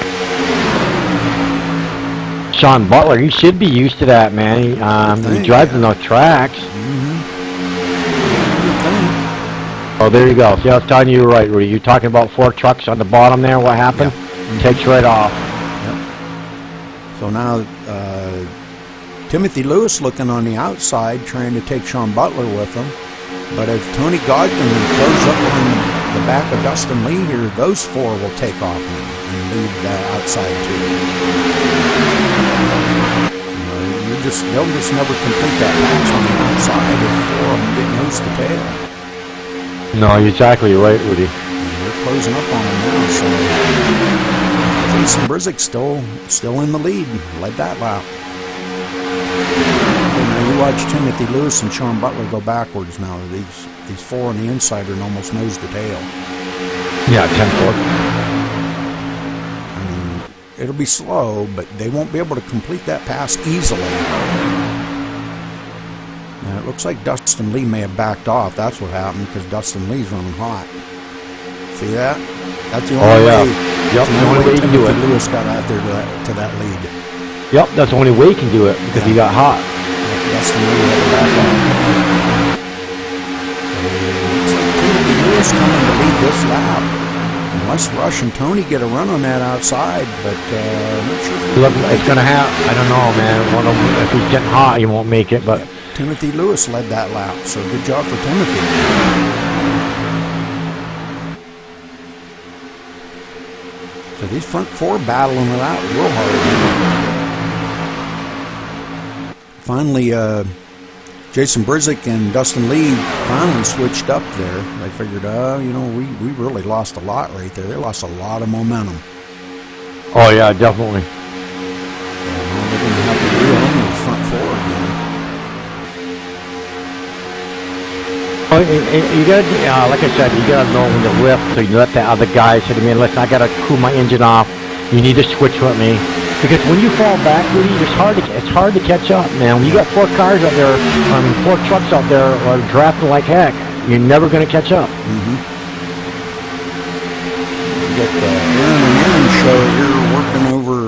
Sean Butler, he should be used to that, man. He drives in those tracks. Oh, there you go. See, I was telling you right, Rudy. You're talking about 4 trucks on the bottom there. What happened? Yeah. Takes right off. Yep. So now Timothy Lewis looking on the outside, trying to take Sean Butler with him. But if Tony Godwin close up on the back of Dustin Lee here, those 4 will take off and leave the outside too. They'll just never complete that pass on the outside if 4 of them get nose to tail. No, you're exactly right, Rudy. They're closing up on him now, so Jason Brizick still in the lead. Led that lap. And now you watch Timothy Lewis and Sean Butler go backwards now. These 4 on the inside are almost nose to tail. Yeah, 10-4. I mean, it'll be slow, but they won't be able to complete that pass easily. Now, it looks like Dustin Lee may have backed off. That's what happened, because Dustin Lee's running hot. See that? That's the only way. Yep, the only way you can do it. Lewis got out there to that lead. Yep, that's the only way you can do it, because he got hot. Dustin Lee had to back off. Looks like Timothy Lewis coming to lead this lap. Unless Rush and Tony get a run on that outside, but I'm not sure. It's going to happen. I don't know, man. If he's getting hot, he won't make it, but... Timothy Lewis led that lap, so good job for Timothy. So these front 4 battling it out real hard. Finally, Jason Brizick and Dustin Lee finally switched up there. They figured, we really lost a lot right there. They lost a lot of momentum. Oh, yeah, definitely. They're going to have to reel in the front 4 again. Oh, you got to, like I said, you got to know when to lift, so you let the other guys say to me, listen, I got to cool my engine off. You need to switch with me. Because when you fall back, Rudy, it's hard to catch up, man. When you got 4 cars out there, 4 trucks out there drafting like heck, you're never going to catch up. Mm-hmm. You got the Aaron and Aaron show here working over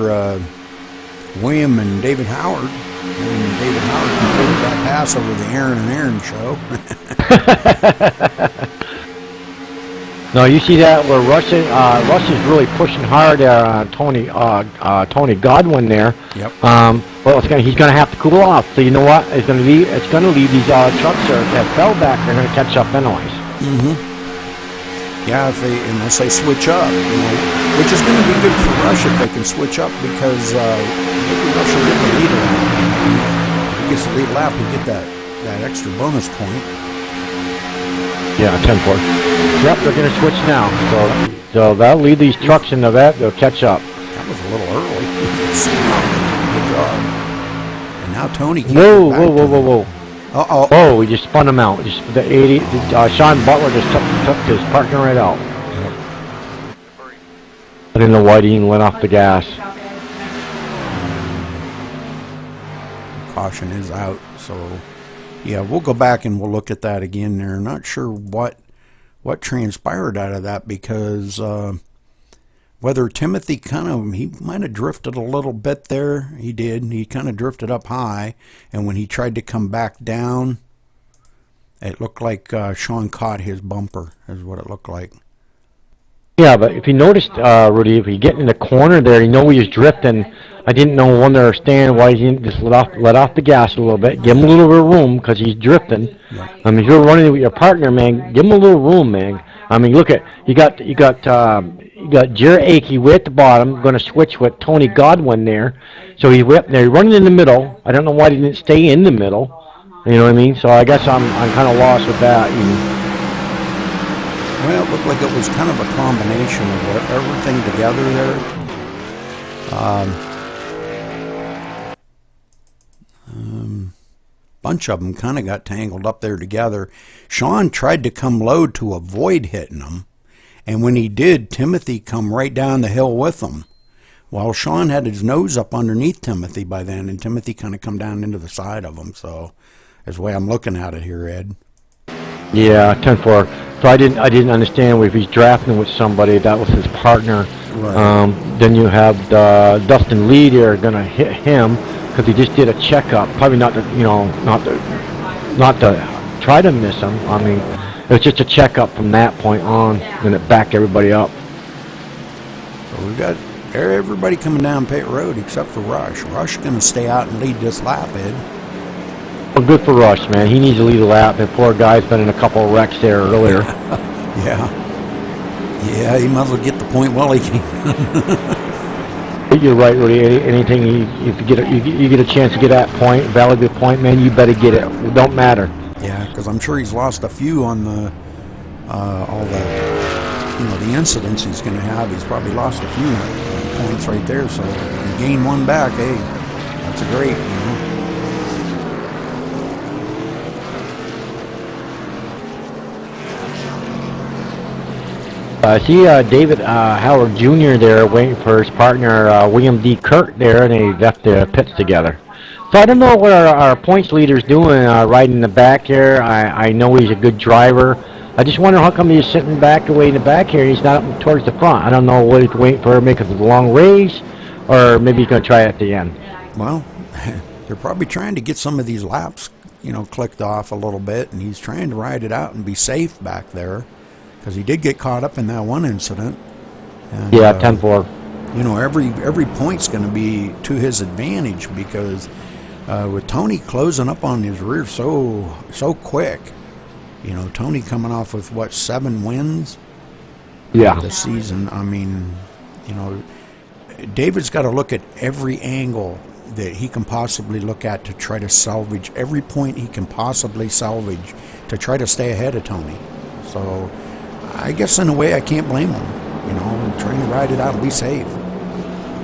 William and David Howard. And David Howard completed that pass over the Aaron and Aaron show. No, you see that where Rush is really pushing hard Tony Godwin there. Yep. Well, he's going to have to cool off. So you know what? It's going to leave these trucks that fell back. They're going to catch up anyways. Mm-hmm. Yeah, unless they switch up, which is going to be good for Rush if they can switch up, because maybe Rush will get the lead lap. If he gets the lead lap, he'll get that extra bonus point. Yeah, 10-4. Yep, they're going to switch now. So that'll lead these trucks into that. They'll catch up. That was a little early. Good job. And now Tony can't Whoa. Uh-oh. Oh, we just spun him out. Sean Butler just took his partner right out. I didn't know why he didn't let off the gas. Caution is out, so yeah, we'll go back and we'll look at that again there. Not sure what transpired out of that, because whether Timothy he might have drifted a little bit there. He did. He kind of drifted up high, and when he tried to come back down, it looked like Sean caught his bumper, is what it looked like. Yeah, but if you noticed, Rudy, if you get in the corner there, you know he was drifting. I didn't know when to understand why he didn't just let off the gas a little bit. Give him a little bit of room, because he's drifting. Yeah. I mean, if you're running with your partner, man, give him a little room, man. I mean, look at you got Jared Akey way at the bottom, going to switch with Tony Godwin there. So he's running in the middle. I don't know why he didn't stay in the middle. You know what I mean? So I guess I'm kind of lost with that. Well, it looked like it was kind of a combination of everything together there. Bunch of them kind of got tangled up there together. Sean tried to come low to avoid hitting them, and when he did, Timothy come right down the hill with him. Well, Sean had his nose up underneath Timothy by then, and Timothy kind of come down into the side of him. So that's the way I'm looking at it here, Ed. Yeah, 10-4. So I didn't understand if he's drafting with somebody, that was his partner. Right. Then you have Dustin Lee there going to hit him because he just did a checkup. Probably not to, not to try to miss him. I mean, it was just a checkup from that point on, and it backed everybody up. So we've got everybody coming down pit road except for Rush. Rush going to stay out and lead this lap, Ed. Well, good for Rush, man. He needs to lead a lap. That poor guy's been in a couple of wrecks there earlier. Yeah, he might as well get the point while he can. You're right, Rudy. Anything if you get a chance to get that point, valuable point, man, you better get it. It don't matter. Yeah, because I'm sure he's lost a few on the all the the incidents he's going to have. He's probably lost a few points right there. So if he can gain one back, hey, that's a great, I see David Howard Jr. there waiting for his partner William D. Kurt there, and they left the pits together. So I don't know what our points leader's doing riding in the back here. I know he's a good driver. I just wonder how come he's sitting back away in the back here and he's not up towards the front. I don't know what he's waiting for, make it a long race, or maybe he's going to try it at the end. Well, they're probably trying to get some of these laps, clicked off a little bit, and he's trying to ride it out and be safe back there. Because he did get caught up in that one incident. And, yeah, 10-4. Every point's going to be to his advantage because with Tony closing up on his rear so quick, Tony coming off with 7 wins? Yeah. This season. I mean, David's got to look at every angle that he can possibly look at to try to salvage every point he can possibly salvage to try to stay ahead of Tony. So I guess in a way I can't blame him, trying to ride it out and be safe.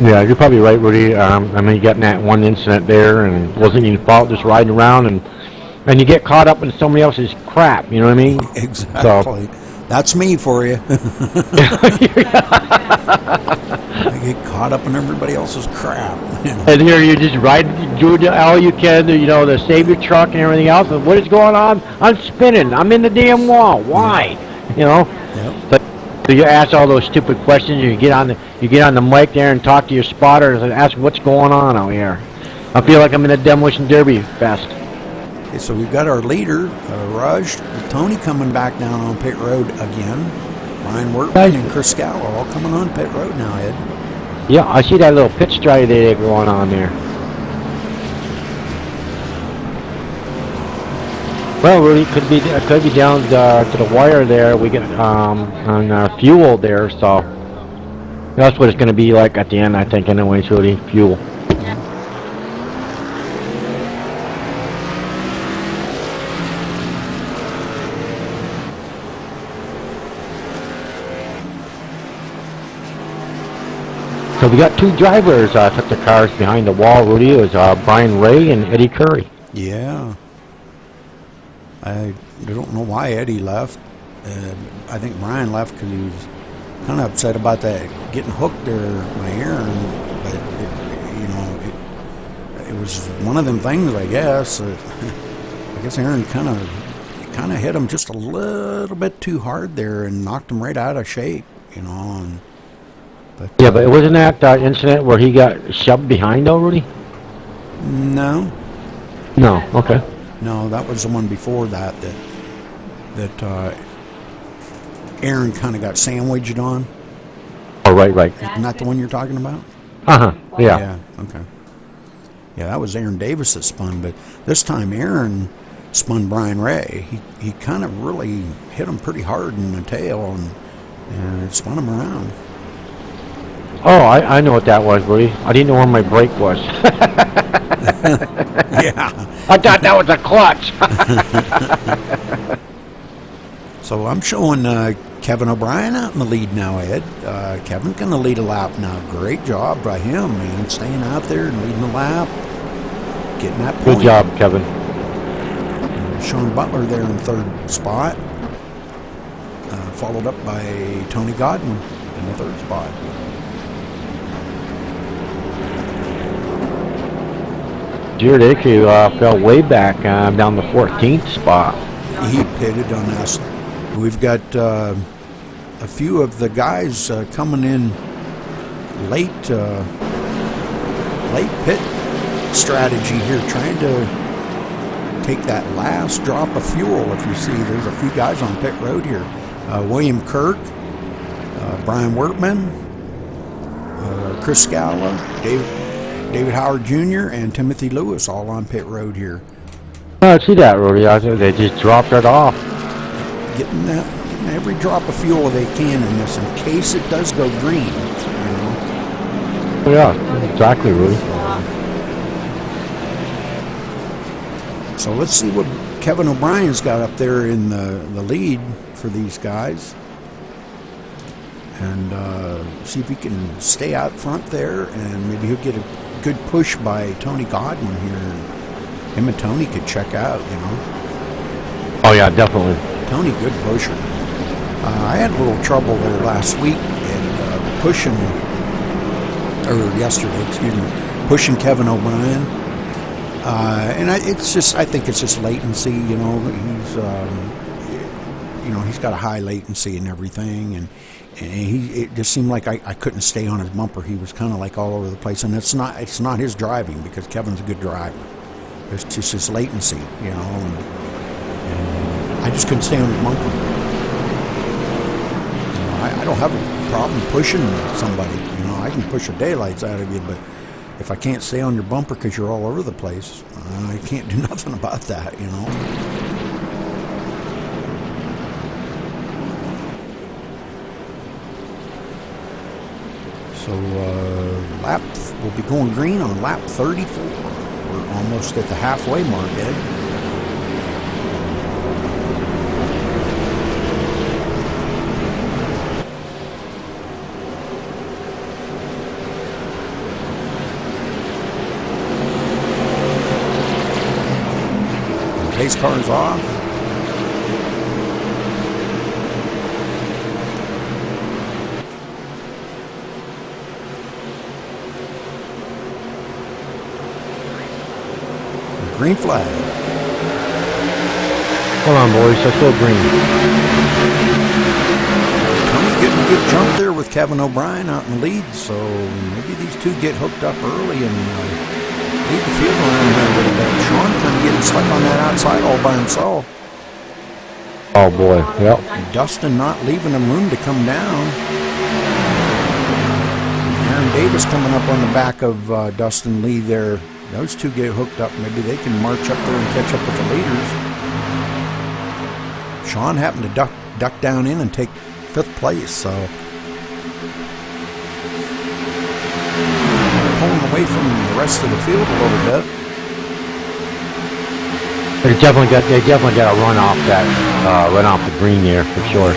Yeah, you're probably right, Rudy. I mean, you got in that one incident there, and it wasn't your fault, just riding around, and you get caught up in somebody else's crap, you know what I mean? Exactly. So. That's me for you. I get caught up in everybody else's crap. And here you just ride, do all you can, to save your truck and everything else. And what is going on? I'm spinning. I'm in the damn wall. Why? Yep. So you ask all those stupid questions. You get on the mic there and talk to your spotters and ask what's going on out here. I feel like I'm in a demolition derby fest. Okay, so we've got our leader, Raj, Tony coming back down on pit road again. Ryan Workman and Chris Scala all coming on pit road now, Ed. Yeah, I see that little pit strategy going on there. Well, Rudy, could be down to the wire there. We get on fuel there, so that's what it's going to be like at the end, I think. Anyways, Rudy, fuel. So we got 2 drivers took the cars behind the wall, Rudy. It was Brian Ray and Eddie Curry. Yeah. I don't know why Eddie left. I think Brian left because he was kind of upset about that getting hooked there by Aaron. But it was one of them things, I guess. I guess Aaron kind of hit him just a little bit too hard there and knocked him right out of shape. But it wasn't that incident where he got shoved behind though, Rudy? No. No. Okay. No, that was the one before that Aaron kind of got sandwiched on. Oh, right. Isn't that the one you're talking about? Uh-huh, yeah. Yeah, okay. Yeah, that was Aaron Davis that spun, but this time Aaron spun Brian Ray. He kind of really hit him pretty hard in the tail and it spun him around. Oh, I know what that was, Rudy. I didn't know where my brake was. Yeah. I thought that was a clutch. So I'm showing Kevin O'Brien out in the lead now, Ed. Kevin's going to lead a lap now. Great job by him, man. Staying out there and leading the lap. Getting that point. Good job, Kevin. Sean Butler there in 3rd spot. Followed up by Tony Godwin in the 3rd spot. Jared Akey fell way back down the 14th spot. He pitted on us. We've got a few of the guys coming in late pit strategy here, trying to take that last drop of fuel. If you see, there's a few guys on pit road here. William Kirk, Brian Wertman, Chris Scala, David Howard Jr., and Timothy Lewis all on pit road here. I see that, Rudy. They just dropped it off. Getting every drop of fuel they can in this, in case it does go green. You know. Yeah, exactly, Rudy. So let's see what Kevin O'Brien's got up there in the lead for these guys, and see if he can stay out front there, and maybe he'll get a good push by Tony Godwin here, and him and Tony could check out, you know. Oh yeah, definitely. Tony, good pusher. I had a little trouble there last week and pushing Kevin O'Brien. And I think it's just latency, you know. He's got a high latency and everything, and it just seemed like I couldn't stay on his bumper. He was kind of like all over the place, and it's not his driving, because Kevin's a good driver. It's just his latency, you know, and I just couldn't stay on his bumper. You know, I don't have a problem pushing somebody, you know. I can push the daylights out of you, but if I can't stay on your bumper because you're all over the place, I can't do nothing about that, you know. So we'll be going green on lap 34. We're almost at the halfway mark, Ed. Pace car's off. Green flag. Come on, boys. Let's go green. Tony getting a good jump there with Kevin O'Brien out in the lead, so maybe these two get hooked up early and lead the field around here a little bit. Sean kind of getting stuck on that outside all by himself. Oh boy, yep. And Dustin not leaving him room to come down. Aaron Davis coming up on the back of Dustin Lee there. Those two get hooked up. Maybe they can march up there and catch up with the leaders. Sean happened to duck down in and take 5th place, so pulling away from the rest of the field a little bit. They definitely got a run off the green there for sure.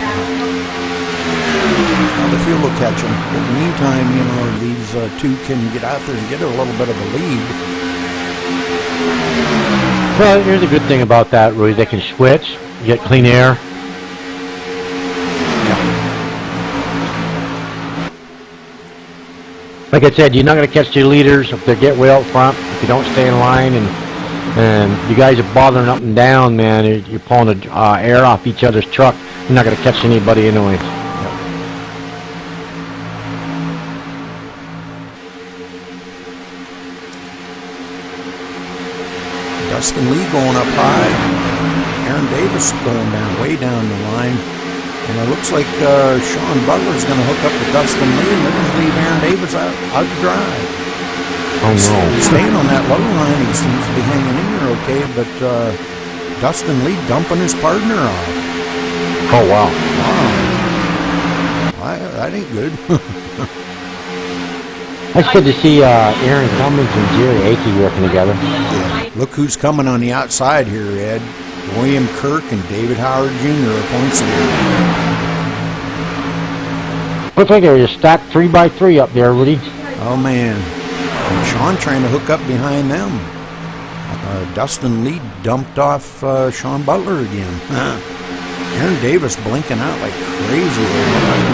Well, the field will catch them. But in the meantime, you know, these two can get out there and get a little bit of a lead. Well, here's a good thing about that, Rudy. They can switch, get clean air. Yeah. Like I said, you're not going to catch your leaders if they get way out front. If you don't stay in line, and you guys are bothering up and down, man. You're pulling the air off each other's truck. You're not going to catch anybody anyway. Dustin Lee going up high. Aaron Davis going way down the line. And it looks like Sean Butler's going to hook up with Dustin Lee, and they're going to leave Aaron Davis out to dry. Oh no. He's staying on that low line. He seems to be hanging in there okay, but Dustin Lee dumping his partner off. Oh wow. That ain't good. That's good to see Aaron Cummins and Jerry Akey working together. Yeah. Look who's coming on the outside here, Ed. William Kirk and David Howard Jr. are points leader. Looks like they're just stacked 3x3 up there, Rudy. Oh man. And Sean trying to hook up behind them. Dustin Lee dumped off Sean Butler again. Aaron Davis blinking out like crazy.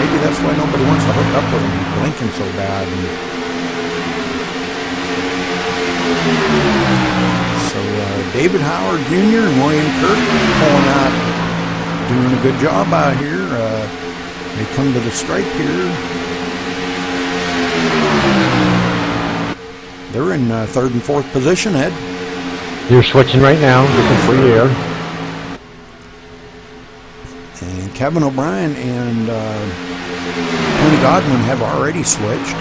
Maybe that's why nobody wants to hook up with him. He's blinking so bad. So David Howard Jr. and William Kirk pulling out, doing a good job out here. They come to the stripe here. They're in third and fourth position, Ed. You're switching right now, looking for air. And Kevin O'Brien and Tony Godwin have already switched.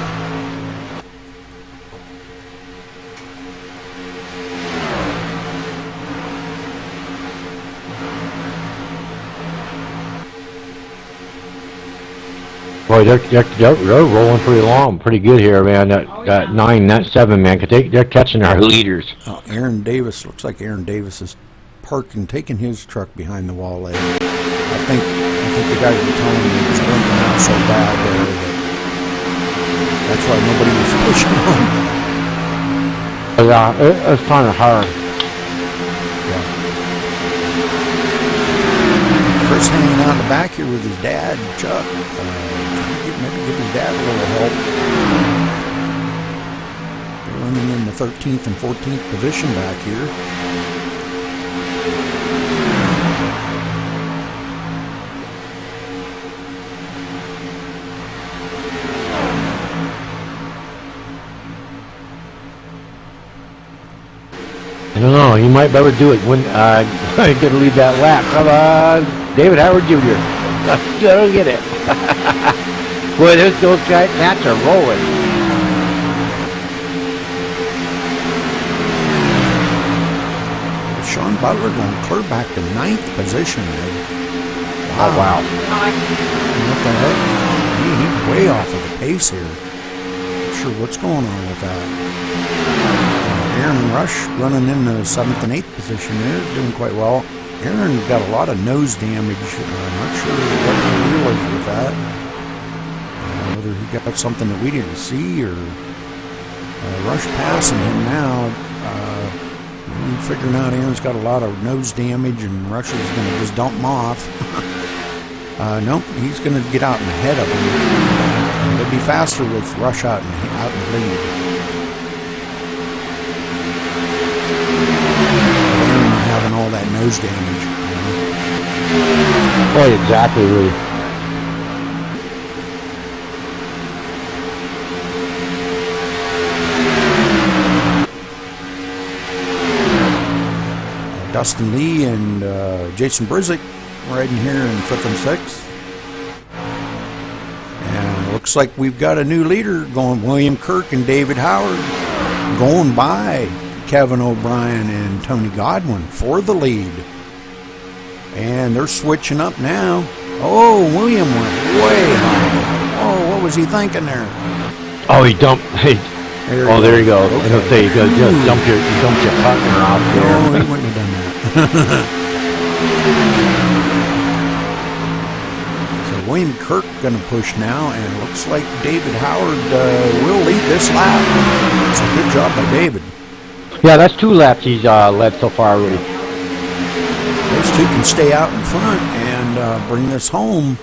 Boy, they're rolling pretty long, pretty good here, man. That 9, that 7, man. 'Cause they're catching our leaders. Aaron Davis, looks like Aaron Davis is parking, taking his truck behind the wall there. I think the guy was telling me he was blinking out so bad there that that's why nobody was pushing him. Yeah, it's kind of hard. Yeah. Chris hanging out in the back here with his dad, Chuck. Maybe give his dad a little help. They're running in the 13th and 14th position back here. I don't know. You might better do it when I get to lead that lap. Come on, David Howard Jr. Go get it. Boy, those guys, cats are rolling. Sean Butler going clear back to 9th position. Wow. Oh, wow. What the heck? He's way off of the pace here. Not sure what's going on with that. Aaron and Rush running in the 7th and 8th position there, doing quite well. Aaron's got a lot of nose damage. I'm not sure what the deal is with that. Whether he got something that we didn't see or Rush passing him now. Figuring out Aaron's got a lot of nose damage and Rush is going to just dump him off. Nope, he's going to get out in ahead of him. They'd be faster with Rush out in the lead. Aaron having all that nose damage. Boy, exactly, really. Dustin Lee and Jason Brizick riding here in 5th and 6th. And it looks like we've got a new leader going. William Kirk and David Howard going by Kevin O'Brien and Tony Godwin for the lead. And they're switching up now. Oh, William went way high. Oh, what was he thinking there? Oh, he dumped. There you go. Okay. It'll say you dump your partner out there. No, he wouldn't have done that. So William Kirk going to push now, and it looks like David Howard will lead this lap. It's a good job by David. Yeah, that's 2 laps he's led so far already. Those two can stay out in front and bring this home.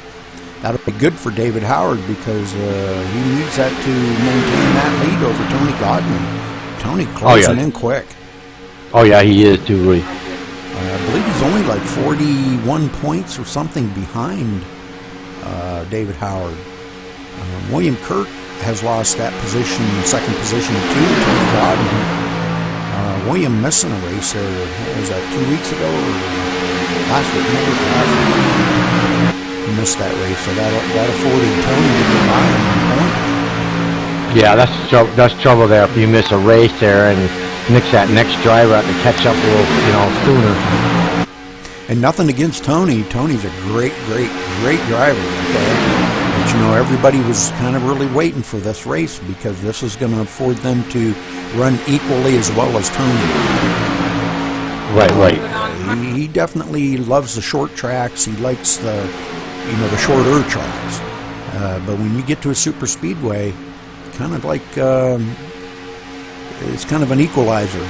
That'll be good for David Howard because he needs that to maintain that lead over Tony Godwin. Tony closing in quick. Oh, yeah, he is too, really. I believe he's only like 41 points or something behind David Howard. William Kirk has lost that position, second position to Tony Godwin. William missing a race there, what was that, 2 weeks ago? Or last week, maybe last week. He missed that race, so that afforded Tony to get by him on points. Yeah, that's trouble there if you miss a race there and mix that next driver out to catch up a little, sooner. And nothing against Tony. Tony's a great driver, okay? But, everybody was kind of really waiting for this race because this is going to afford them to run equally as well as Tony. Right. He definitely loves the short tracks. He likes the shorter tracks. But when you get to a super speedway, kind of like... it's kind of an equalizer,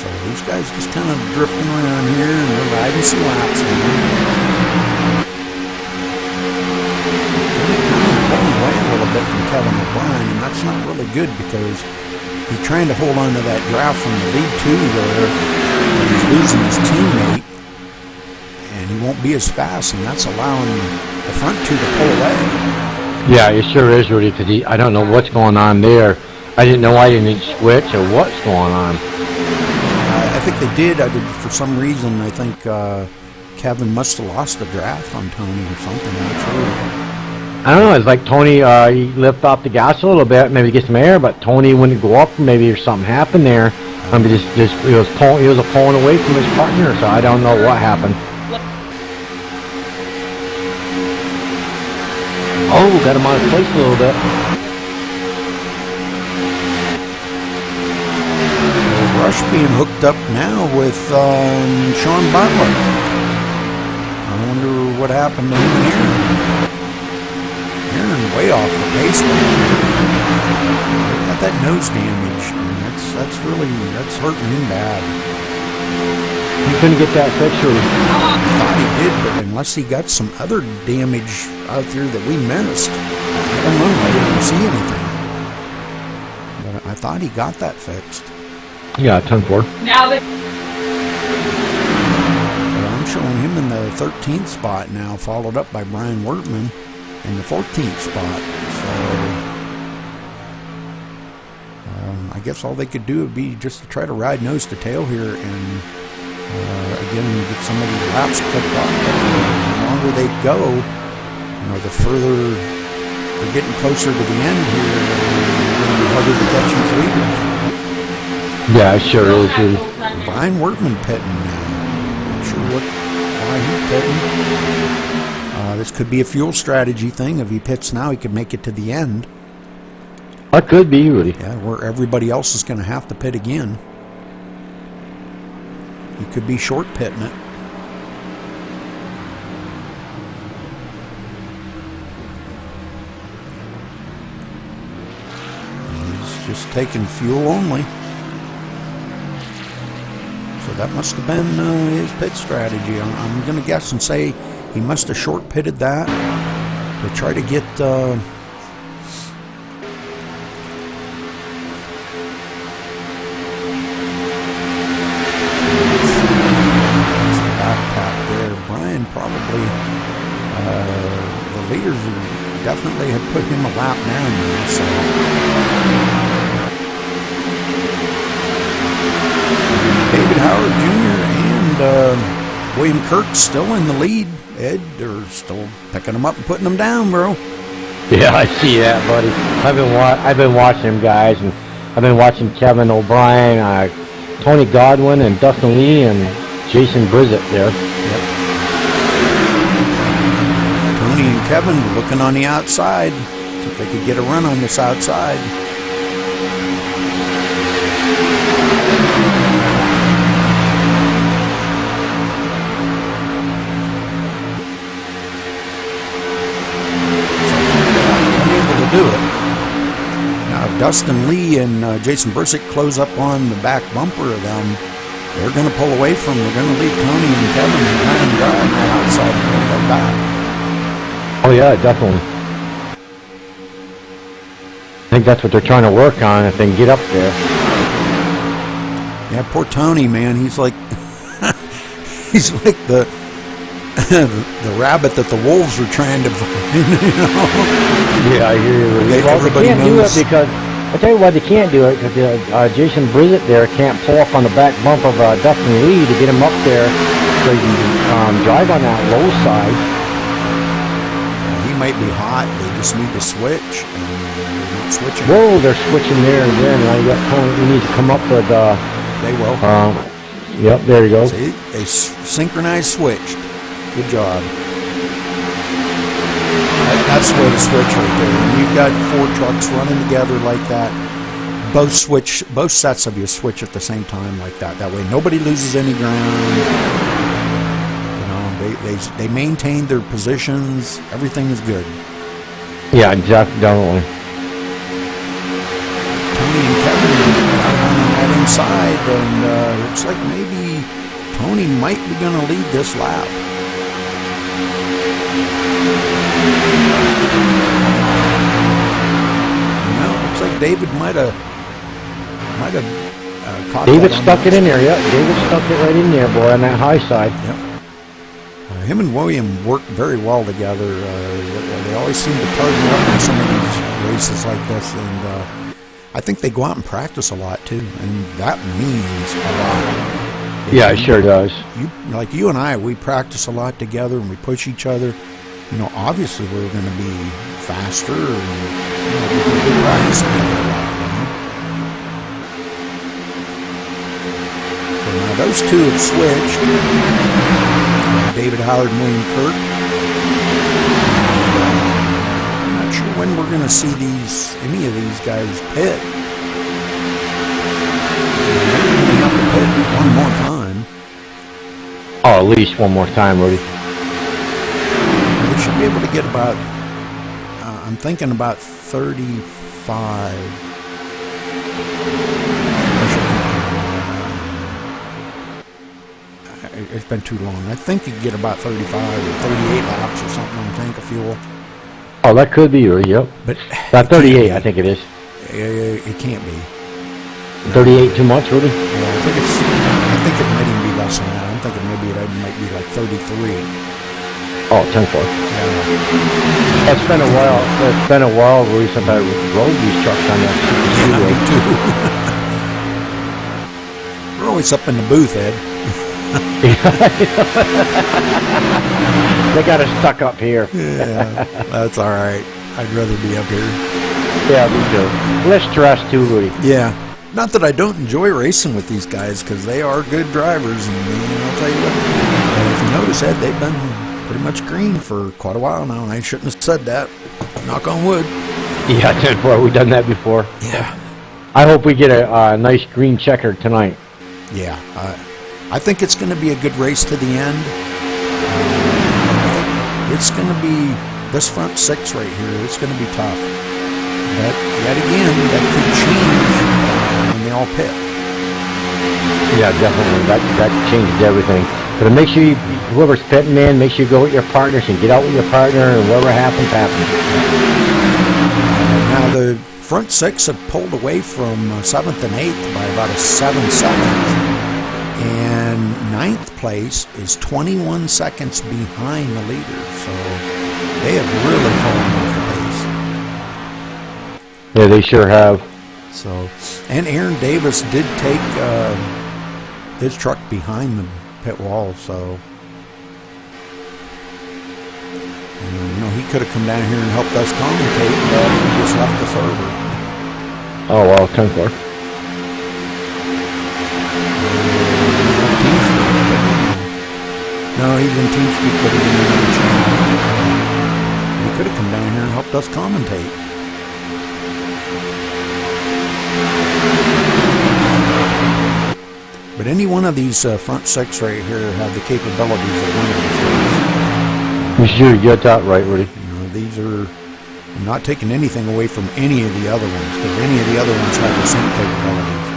So these guys just kind of drifting around here and they're riding some laps now. Pulling away a little bit from Kevin O'Brien, and that's not really good because he's trying to hold on to that draft from the lead 2 there, but he's losing his teammate, and he won't be as fast, and that's allowing the front 2 to pull away. Yeah, it sure is, Rudy, because I don't know what's going on there. I didn't know I didn't switch or what's going on. I think they did. For some reason, I think Kevin must have lost the draft on Tony or something. I'm not sure. I don't know. It's like Tony, he lifted off the gas a little bit, maybe get some air, but Tony wouldn't go up. Maybe something happened there. I mean, he was pulling away from his partner, so I don't know what happened. Oh, got him out of place a little bit. Rush being hooked up now with Sean Butler. I wonder what happened to him here. Aaron way off the pace. He got that nose damage, and that's hurting him bad. He couldn't get that fixed. I thought he did, but unless he got some other damage out there that we missed, I don't know. I didn't see anything. But I thought he got that fixed. Yeah, 10-4. Now that But I'm showing him in the 13th spot now, followed up by Brian Wertman in the 14th spot. So I guess all they could do would be just to try to ride nose to tail here and again get some of these laps clipped off. But the longer they go, the further they're getting closer to the end here, it's going to be harder to catch these leaders. Yeah, it sure is. Brian Wertman pitting now. Not sure why he's pitting. This could be a fuel strategy thing. If he pits now, he could make it to the end. That could be, Rudy. Yeah, where everybody else is going to have to pit again. He could be short pitting it. He's just taking fuel only. So that must have been his pit strategy. I'm going to guess and say he must have short pitted that to try to get backpack there. Brian probably the leaders definitely had put him a lap down there. So David Howard Jr. and William Kirk still in the lead. Ed, they're still picking them up and putting them down, bro. Yeah, I see that, buddy. I've been watching them guys, and I've been watching Kevin O'Brien, Tony Godwin, and Dustin Lee, and Jason Brizett there. Yep. Tony and Kevin looking on the outside, see if they could get a run on this outside. Do it. Now, if Dustin Lee and Jason Bursick close up on the back bumper of them, they're going to pull away from them. They're going to leave Tony and Kevin behind on that outside and they're going to go back. Oh, yeah, definitely. I think that's what they're trying to work on if they can get up there. Yeah, poor Tony, man. He's like, he's like the rabbit that the wolves are trying to find, you know? Yeah, I hear you. They can't do it because, I'll tell you why they can't do it, because Jason Brizett there can't pull up on the back bump of Dustin Lee to get him up there so he can drive on that low side. He might be hot. They just need to switch, and they're not switching. Whoa, they're switching there and then. Now you got Tony, he needs to come up with, they will. Yep, there you go. See, they synchronized switched. Good job. That's the way to switch right there. When you've got four trucks running together like that, both sets of you switch at the same time like that. That way nobody loses any ground. You know, they maintain their positions. Everything is good. Yeah, definitely. Tony and Kevin got on that inside, and looks like maybe Tony might be going to lead this lap. No, looks like David might have caught David that stuck it in there. Yeah, David stuck it right in there, boy, on that high side. Yep. him and William work very well together. They always seem to partner up in some of these races like this, and I think they go out and practice a lot too, and that means a lot. Yeah, it sure does. Like you and I, we practice a lot together, and we push each other. You know, obviously we're going to be faster, and we practice together a lot. So now those two have switched. David Howard and William Kirk. I'm not sure when we're going to see any of these guys pit. We have to pit one more time. Oh, at least one more time, Rudy. We should be able to get about, I'm thinking about 35. It's been too long. I think you can get about 35 or 38 laps or something on tank of fuel. Oh, that could be, yep. But about 38, I think it is. It can't be. 38 too much, Rudy? Yeah, I think it might even be less than that. I'm thinking maybe it might be like 33. Oh, 10 4. Yeah. It's been a while. It's been a while, Rudy, since I rode these trucks on that Me too. We're always up in the booth, Ed. They got us stuck up here. Yeah, that's all right. I'd rather be up here. Yeah, me too. Less stress too, Rudy. Yeah. Not that I don't enjoy racing with these guys, because they are good drivers, and I'll tell you what. If you notice, Ed, they've been pretty much green for quite a while now, and I shouldn't have said that. Knock on wood. Yeah, 10-4. We've done that before. Yeah. I hope we get a nice green checker tonight. Yeah. I think it's going to be a good race to the end. It's going to be this front six right here. It's going to be tough. But yet again, that could change when they all pit. Yeah, definitely. That changes everything. But make sure whoever's pitting in, make sure you go with your partners and get out with your partner, and whatever happens, happens. Now the front six have pulled away from 7th and 8th by about a 7 seconds. And 9th place is 21 seconds behind the leader, so they have really fallen off the pace. Yeah, they sure have. So, and Aaron Davis did take his truck behind the pit wall, so he could have come down here and helped us commentate, but he just left the server. Oh well, 10-4. No, he's in TeamSpeak, but he's in another channel. He could have come down here and helped us commentate. But any one of these front six right here have the capabilities of winning this race. You sure get that right, Rudy? These are not taking anything away from any of the other ones, because any of the other ones have the same capabilities.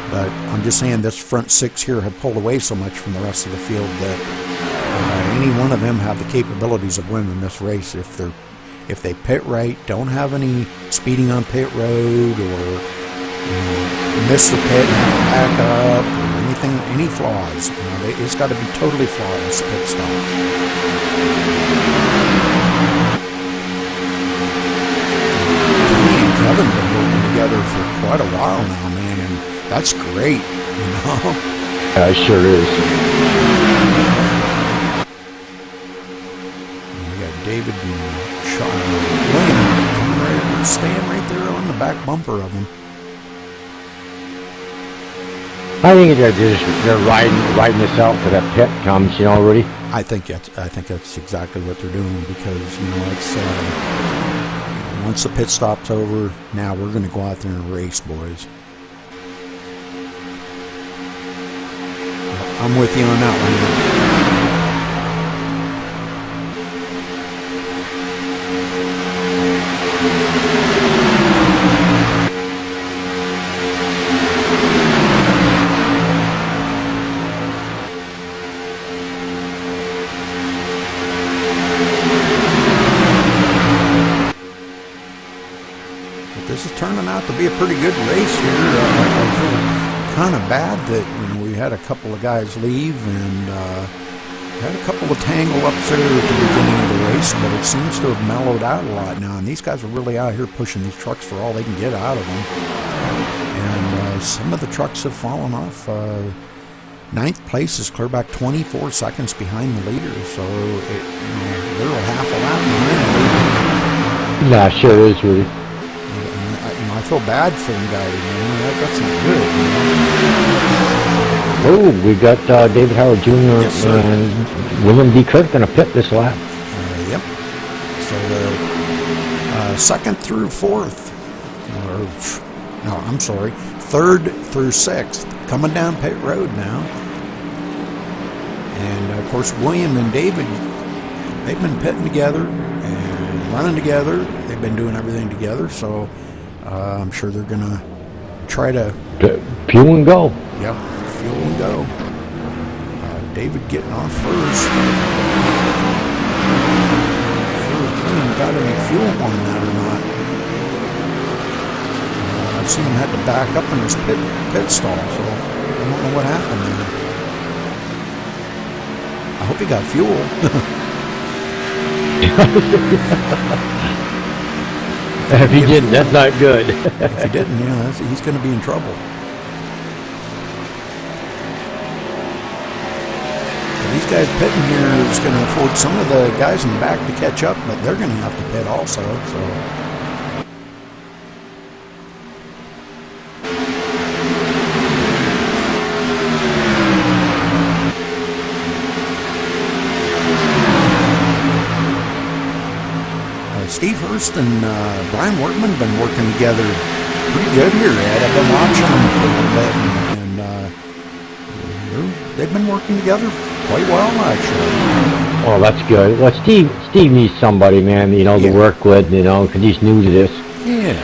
But I'm just saying this front six here have pulled away so much from the rest of the field that any one of them have the capabilities of winning this race if they pit right, don't have any speeding on pit road, or miss the pit and have to back up, or any flaws. It's got to be totally flawless pit stops. Tony and Kevin have been working together for quite a while now, man, and that's great, Yeah, it sure is. David and William coming right, staying right there on the back bumper of him. I think they're riding this out till that pit comes, Rudy. I think that's exactly what they're doing, because it's once the pit stop's over, now we're going to go out there and race, boys. I'm with you on that one. This is turning out to be a pretty good race here. I feel kind of bad that we had a couple of guys leave, and Had a couple of tangle-ups there at the beginning of the race, but it seems to have mellowed out a lot now. And these guys are really out here pushing these trucks for all they can get out of them. And some of the trucks have fallen off. Ninth place is clear back 24 seconds behind the leader, so they're a half a lap behind the leader. Yeah, sure is, Rudy. I feel bad for them guys. That's not good. Oh, we got David Howard Jr. And William D. Kirk going to pit this lap. Yep. So the second through fourth, third through sixth, coming down pit road now. And of course, William and David, they've been pitting together and running together. They've been doing everything together. So I'm sure they're going to try to fuel and go. Yep. Fuel and go. David getting off first. William got any fuel on that or not. I've seen him had to back up in his pit stall, so I don't know what happened there. I hope he got fuel. If he didn't, that's not good. If he didn't, he's going to be in trouble. These guys pitting here is going to afford some of the guys in the back to catch up, but they're going to have to pit also. So. Steve Hurst and Brian Workman have been working together pretty good here, Ed. I've been watching them for a little bit, and they've been working together quite well, actually. Oh, that's good. Well, Steve needs somebody, man, to work with, because he's new to this. Yeah,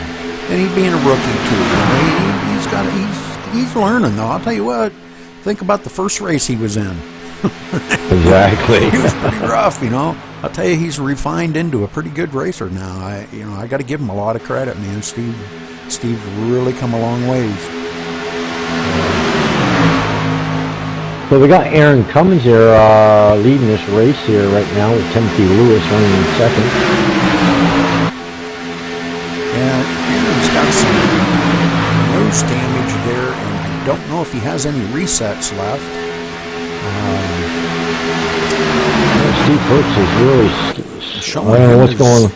and he's being a rookie too. He's learning though. I'll tell you what. Think about the first race he was in. Exactly. He was pretty rough, I'll tell you, he's refined into a pretty good racer now. I got to give him a lot of credit, man. Steve really come a long ways. So we got Aaron Cummins here leading this race here right now with Timothy Lewis running in second. Yeah, Aaron's got some nose damage there, and I don't know if he has any resets left. Steve Hurst is really showing I don't know what's going on.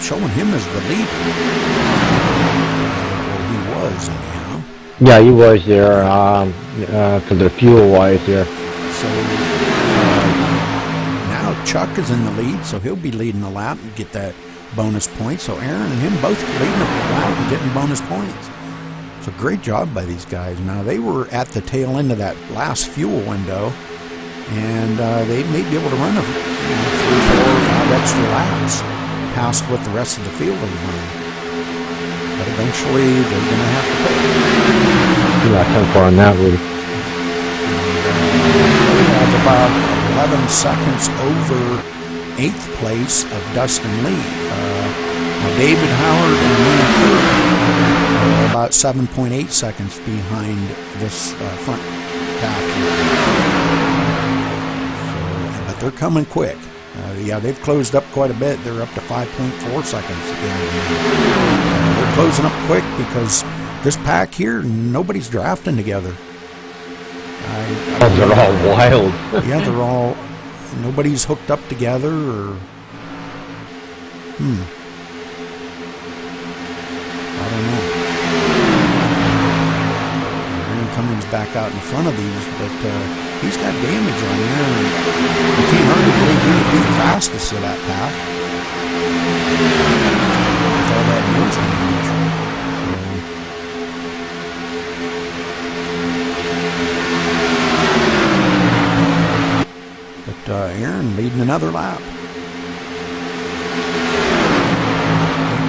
Showing him as the leader. He was, anyhow. Yeah, he was there for the fuel-wise there. So now Chuck is in the lead, so he'll be leading the lap and get that bonus point. So Aaron and him both leading the lap and getting bonus points. So great job by these guys. Now they were at the tail end of that last fuel window, and they may be able to run 3, 4, 5 extra laps past what the rest of the field is running. But eventually they're going to have to pay. You're not too far on that, Rudy. We have about 11 seconds over 8th place of Dustin Lee. David Howard and William Kirk are about 7.8 seconds behind this front pack here. But they're coming quick. They've closed up quite a bit. They're up to 5.4 seconds. They're closing up quick because this pack here, nobody's drafting together. They're all wild. Yeah, nobody's hooked up together or... I don't know. Aaron Cummings back out in front of these, but he's got damage on there. And you can't hardly believe he would be the fastest of that pack. With all that nose damage. But Aaron leading another lap.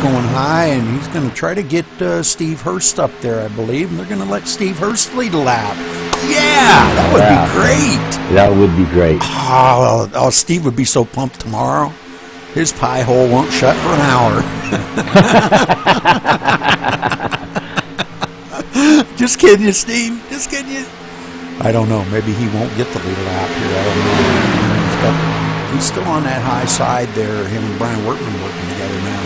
Going high, and he's going to try to get Steve Hurst up there, I believe, and they're going to let Steve Hurst lead a lap. Yeah, that would be great. That would be great. Oh, Steve would be so pumped tomorrow. His pie hole won't shut for an hour. Just kidding you, Steve. Just kidding you. I don't know. Maybe he won't get the lead lap here. I don't know. He's still on that high side there. Him and Brian Workman working together now.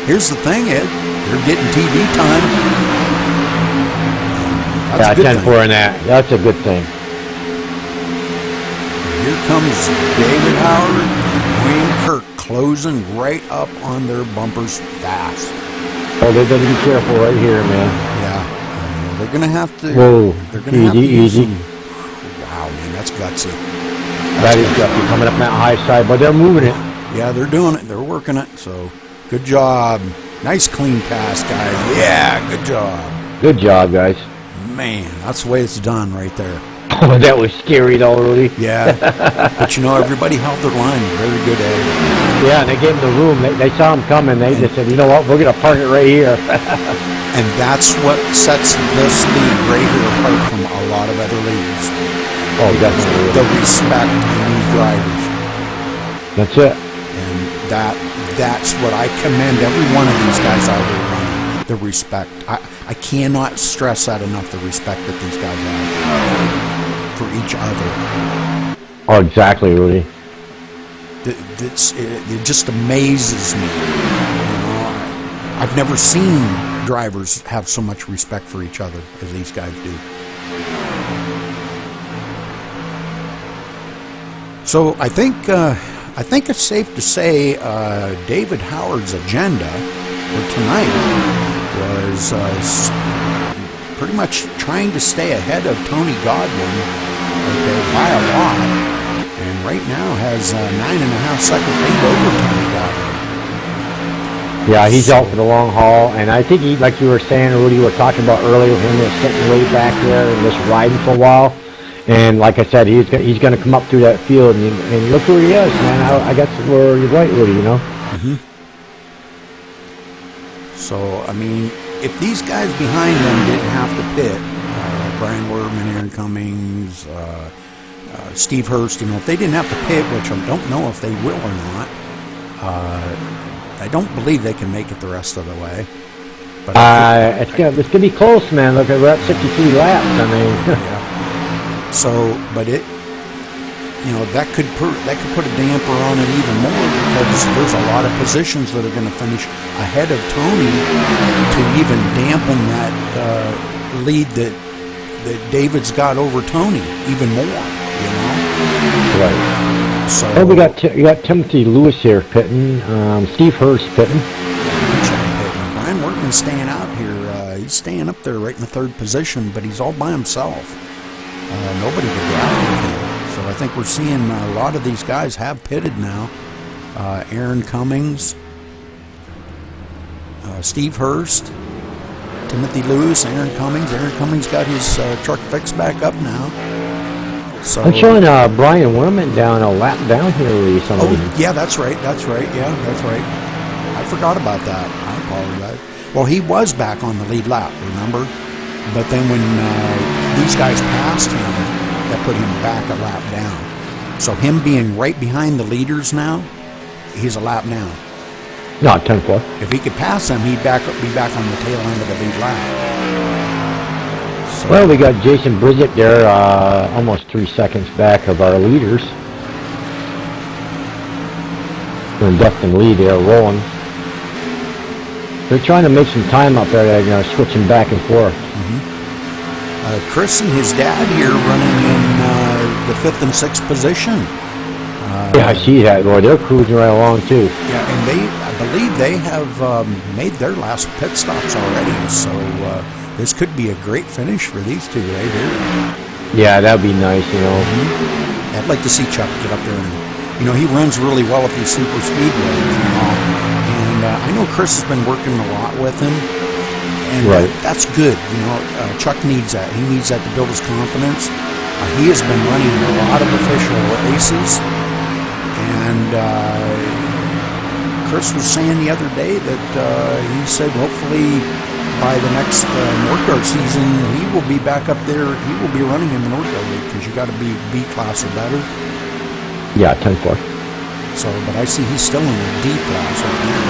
Here's the thing, Ed. They're getting TV time. That's yeah, 10-4 in that. That's a good thing. Here comes David Howard and Wayne Kirk closing right up on their bumpers fast. Oh, they better be careful right here, man. Yeah, they're gonna have to. Whoa, they're gonna have to use easy. Wow, man, that's gutsy. That is gutsy coming up that high side, but they're moving it. Yeah, they're doing it. They're working it. So, good job. Nice clean pass, guys. Yeah, good job. Good job, guys. Man, that's the way it's done right there. Oh, that was scary, though, Rudy. Yeah, but you know, everybody held their line. Very good at it. Yeah, and they gave him the room. They saw him coming. They just said, you know what, we're going to park it right here. And that's what sets this league right here apart from a lot of other leagues. Oh, definitely. The respect in these drivers. That's it. And that's what I commend every one of these guys out here running. The respect. I cannot stress that enough, the respect that these guys have for each other. Oh, exactly, Rudy. It just amazes me. You know, I've never seen drivers have so much respect for each other as these guys do. So I think it's safe to say David Howard's agenda for tonight was pretty much trying to stay ahead of Tony Godwin, okay, by a lot, and right now has 9.5 second lead over Tony Godwin. Yeah, he's out for the long haul, and I think he, like you were saying, Rudy, we were talking about earlier, him just sitting way back there and just riding for a while. And like I said, he's going to come up through that field, and look where he is, man. I guess where you're right, Rudy, you know. Mm-hmm. So, I mean, if these guys behind them didn't have to pit, Brian Werman, Aaron Cummings, Steve Hurst, you know, if they didn't have to pit, which I don't know if they will or not, I don't believe they can make it the rest of the way. But it's gonna be close, man. Look, we're at 53 laps. I mean, yeah. So, but it, you know, that could put a damper on it even more, because there's a lot of positions that are going to finish ahead of Tony to even dampen that lead that David's got over Tony even more. You know, right. So oh, you got Timothy Lewis here pitting, Steve Hurst pitting. Brian Workman's staying out here. He's staying up there right in the third position, but he's all by himself. Nobody to grab with him. So I think we're seeing a lot of these guys have pitted now. Aaron Cummings, Steve Hurst, Timothy Lewis, Aaron Cummings. Aaron Cummings got his truck fixed back up now. So I'm showing Brian Werman down a lap down here recently. Oh, yeah, that's right. Yeah, that's right. I forgot about that. I apologize. Well, he was back on the lead lap, remember? But then when these guys passed him, that put him back a lap down. So him being right behind the leaders now, he's a lap down. No, 10-4. If he could pass them, he'd be back on the tail end of the lead lap. So, well, we got Jason Bridget there, almost 3 seconds back of our leaders. We're in Dustin Lee there, rolling. They're trying to make some time up there. They're switching back and forth. Mm-hmm. Chris and his dad here running in the 5th and 6th position. Yeah, I see that, boy. They're cruising right along, too. Yeah, and I believe they have made their last pit stops already, so this could be a great finish for these two right here. Yeah, that would be nice, you know. Mm-hmm. I'd like to see Chuck get up there and, you know, he runs really well at these super speedways, you know. And I know Chris has been working a lot with him. And right. That's good, you know. Chuck needs that. He needs that to build his confidence. He has been running a lot of official races. And Chris was saying the other day that he said hopefully by the next Northgard season he will be back up there. He will be running in the Northgard League, because you got to be B class or better. Yeah, 10-4. So, but I see he's still in the D class right now.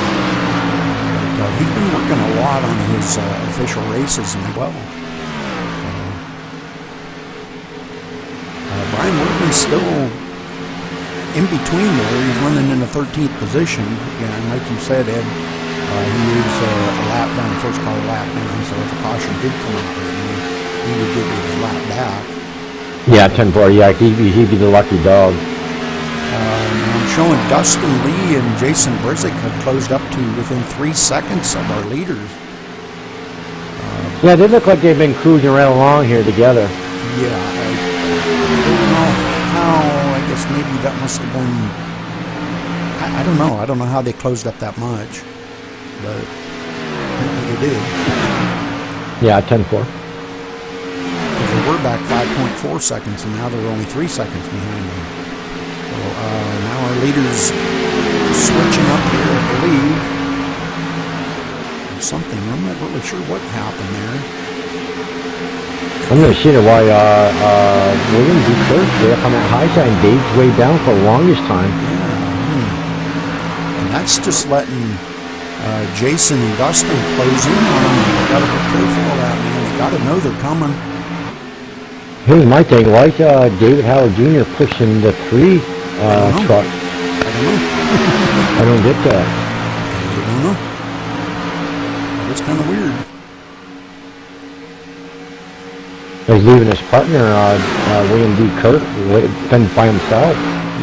But he's been working a lot on his official races as well. Brian Workman's still in between there. He's running in the 13th position. Yeah, and like you said, Ed, he is a lap down, first car lap down, so if a caution did come out right now, he would get his lap back. Yeah, 10-4, yeah, he'd be the lucky dog. Now I'm showing Dustin Lee and Jason Brizik have closed up to within 3 seconds of our leaders. Yeah, they look like they've been cruising right along here together. Yeah, I don't know how. I guess maybe that must have been. I don't know. I don't know how they closed up that much, but apparently they did. Yeah, 10-4. Because they were back 5.4 seconds, and now they're only 3 seconds behind them. So now our leaders switching up here, I believe. Something. I'm not really sure what happened there. I'm going to see why William D. Kirk there on that high side, and Dave's way down for the longest time. Yeah. And that's just letting Jason and Dustin close in on them. They got to be careful of that, man. They got to know they're coming. Here's my thing. Why is David Howard Jr. pushing the 3 truck? I don't know. I don't get that. I don't know. It's kind of weird. He's leaving his partner, William D. Kirk, been by himself.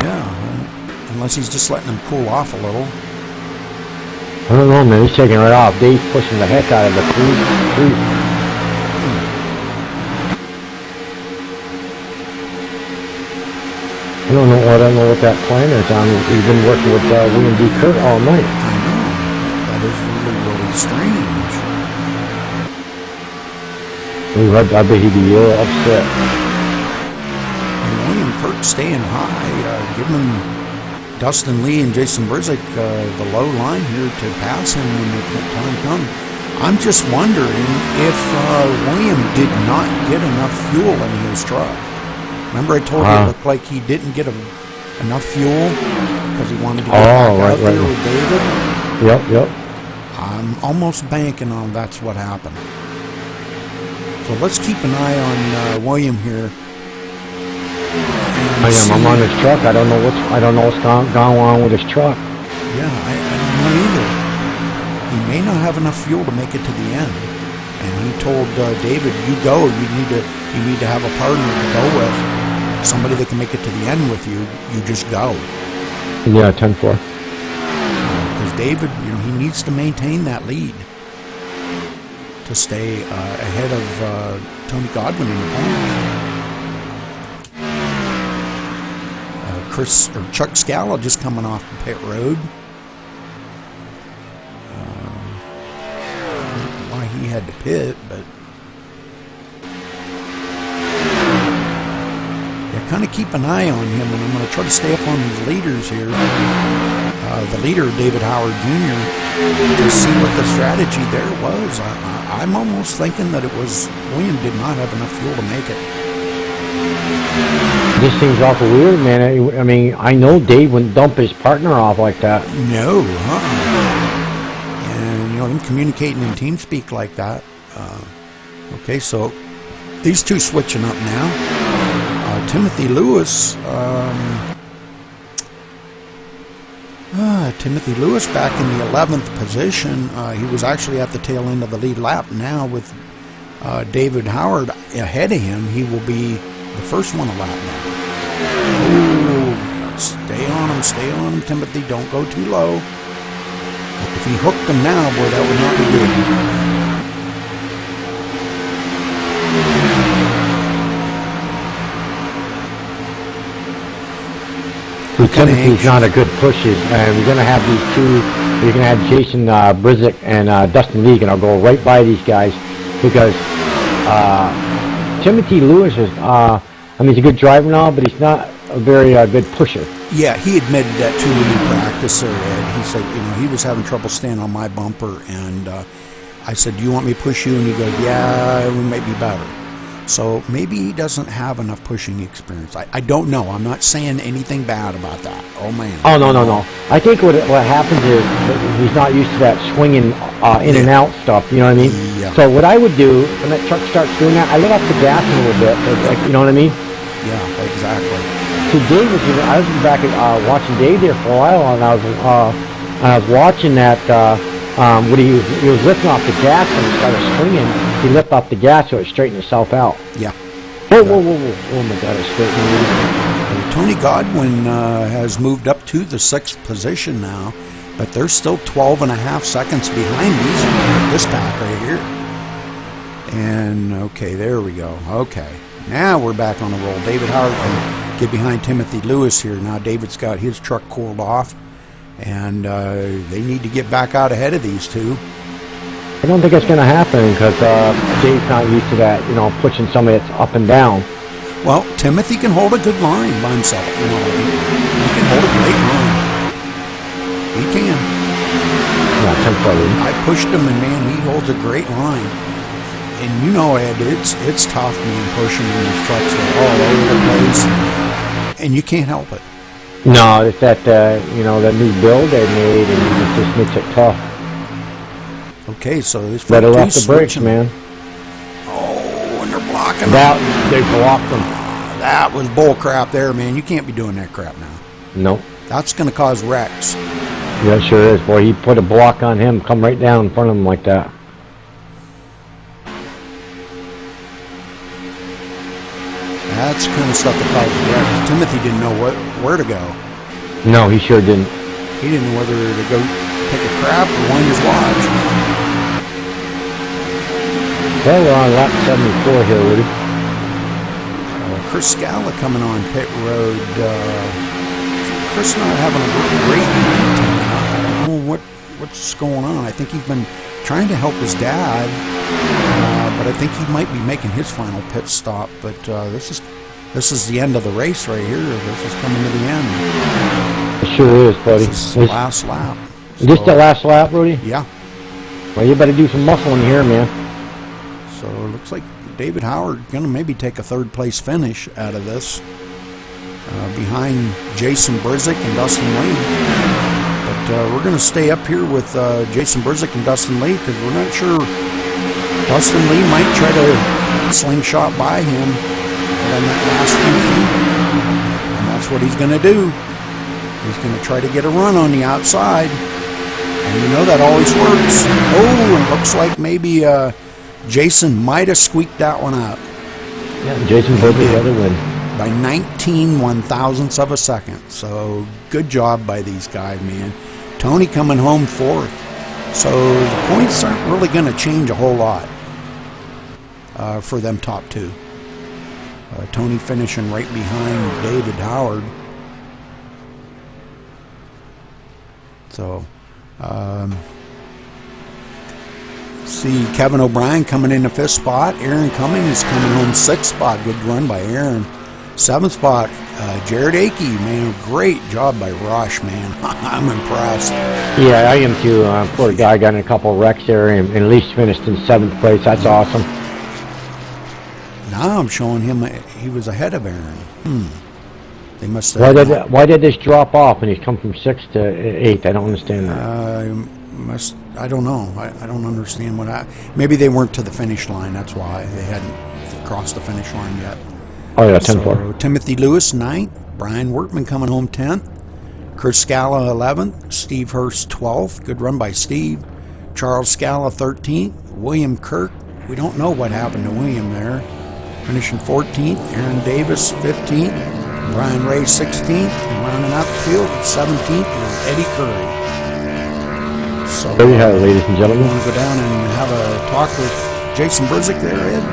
Yeah, unless he's just letting him cool off a little. I don't know, man. He's taking it right off. Dave's pushing the heck out of the 3. I don't know what that plan is on. He's been working with William D. Kirk all night. I know. That is really, really strange. I bet he'd be real upset. And William Kirk staying high, giving Dustin Lee and Jason Brizik the low line here to pass him when the time comes. I'm just wondering if William did not get enough fuel in his truck. Remember I told you it looked like he didn't get enough fuel because he wanted to get back out there with David? Yep. I'm almost banking on that's what happened. So let's keep an eye on William here. I'm on his truck. I don't know what's gone on with his truck. Yeah, I don't know either. He may not have enough fuel to make it to the end. And he told David, "You go. You need to have a partner to go with, somebody that can make it to the end with you. You just go." Yeah, 10-4. Because David, he needs to maintain that lead to stay ahead of Tony Godwin in the points. Chuck Scala just coming off the pit road. I don't know why he had to pit, but yeah, kind of keep an eye on him, and I'm going to try to stay up on these leaders here. The leader, David Howard Jr., to see what the strategy there was. I'm almost thinking that it was William did not have enough fuel to make it. This seems awful weird, man. I mean, I know Dave wouldn't dump his partner off like that. No, And, him communicating in TeamSpeak like that. Okay, so these two switching up now. Timothy Lewis. Timothy Lewis back in the 11th position. He was actually at the tail end of the lead lap. Now with David Howard ahead of him, he will be the first one a lap now. Ooh, stay on him, Timothy. Don't go too low. If he hooked him now, boy, that would not be good. Timothy's not a good pushes, and we're going to have these two. We're going to have Jason Brizik and Dustin Lee, and I'll go right by these guys because Timothy Lewis is, he's a good driver and all, but he's not a very good pusher. Yeah, he admitted that too in practice there, Ed. He said, he was having trouble staying on my bumper, and I said, "Do you want me to push you?" And he goes, "Yeah, it may be better." So maybe he doesn't have enough pushing experience. I don't know. I'm not saying anything bad about that. Oh, man. Oh, no. I think what happens is he's not used to that swinging in and out stuff. You know what I mean? Yeah. So what I would do when that truck starts doing that, I let off the gas a little bit. Like, you know what I mean? Yeah, exactly. See, Dave was. I was back watching Dave there for a while, and I was watching that. When he was lifting off the gas and he started swinging, he lifted off the gas so it straightened itself out. Yeah. Whoa! Oh my God, it's straightening. Tony Godwin has moved up to the 6th position now, but they're still 12 and a half seconds behind this pack right here. And, okay, there we go. Okay, now we're back on the roll. David Howard can get behind Timothy Lewis here. Now David's got his truck cooled off, and they need to get back out ahead of these two. I don't think it's going to happen because Dave's not used to that, pushing somebody that's up and down. Well, Timothy can hold a good line by himself. He can hold a great line. He can. Yeah, temporarily. I pushed him, and man, he holds a great line. And Ed, it's tough, man, pushing when these trucks are all over the place, and you can't help it. No, it's that that new build they made, and it just makes it tough. Okay, so this better off the brakes, man. Oh, and they're blocking that. them. They blocked them. That was bull crap there, man. You can't be doing that crap now. Nope. That's going to cause wrecks. Yeah, it sure is. Boy, he put a block on him, come right down in front of him like that. That's the kind of stuff that causes wrecks. Timothy didn't know where to go. No, he sure didn't. He didn't know whether to go take a crap or wind his watch. Well, we're on lap 74 here, Woody. Chris Scala coming on pit road. Chris not having a great night tonight. I don't know what's going on. I think he's been trying to help his dad, but I think he might be making his final pit stop. But this is the end of the race right here. This is coming to the end. It sure is, buddy. This is the last lap. Just the last lap, Rudy? Yeah. Well, you better do some muscling here, man. So it looks like David Howard going to maybe take a third place finish out of this, behind Jason Brzick and Dustin Lee. But we're going to stay up here with Jason Brzick and Dustin Lee because we're not sure. Dustin Lee might try to slingshot by him on that last few feet, and that's what he's going to do. He's going to try to get a run on the outside, and that always works. Oh, and it looks like maybe Jason might have squeaked that one out. Yeah, Jason broke the other win. By 19 one-thousandths of a second. So good job by these guys, man. Tony coming home 4th. So the points aren't really going to change a whole lot for them top two. Tony finishing right behind David Howard. So, see Kevin O'Brien coming in the 5th spot. Aaron Cummings coming home 6th spot. Good run by Aaron. 7th spot, Jared Akey, man. Great job by Rush, man. I'm impressed. Yeah, I am too. Poor guy got in a couple of wrecks there and at least finished in 7th place. That's awesome. Now I'm showing him he was ahead of Aaron. They must have. Why did this drop off when he's come from 6th to 8th? I don't understand that. I don't know. I don't understand maybe they weren't to the finish line. That's why they hadn't crossed the finish line yet. Oh yeah, 10-4. So Timothy Lewis 9th, Brian Workman coming home 10th, Chris Scala 11th, Steve Hurst 12th. Good run by Steve. Charles Scala 13th, William Kirk. We don't know what happened to William there. Finishing 14th, Aaron Davis 15th. Brian Ray 16th, and rounding out the field at 17th is Eddie Curry. So there you have it, ladies and gentlemen. You want to go down and have a talk with Jason Brzick there, Ed?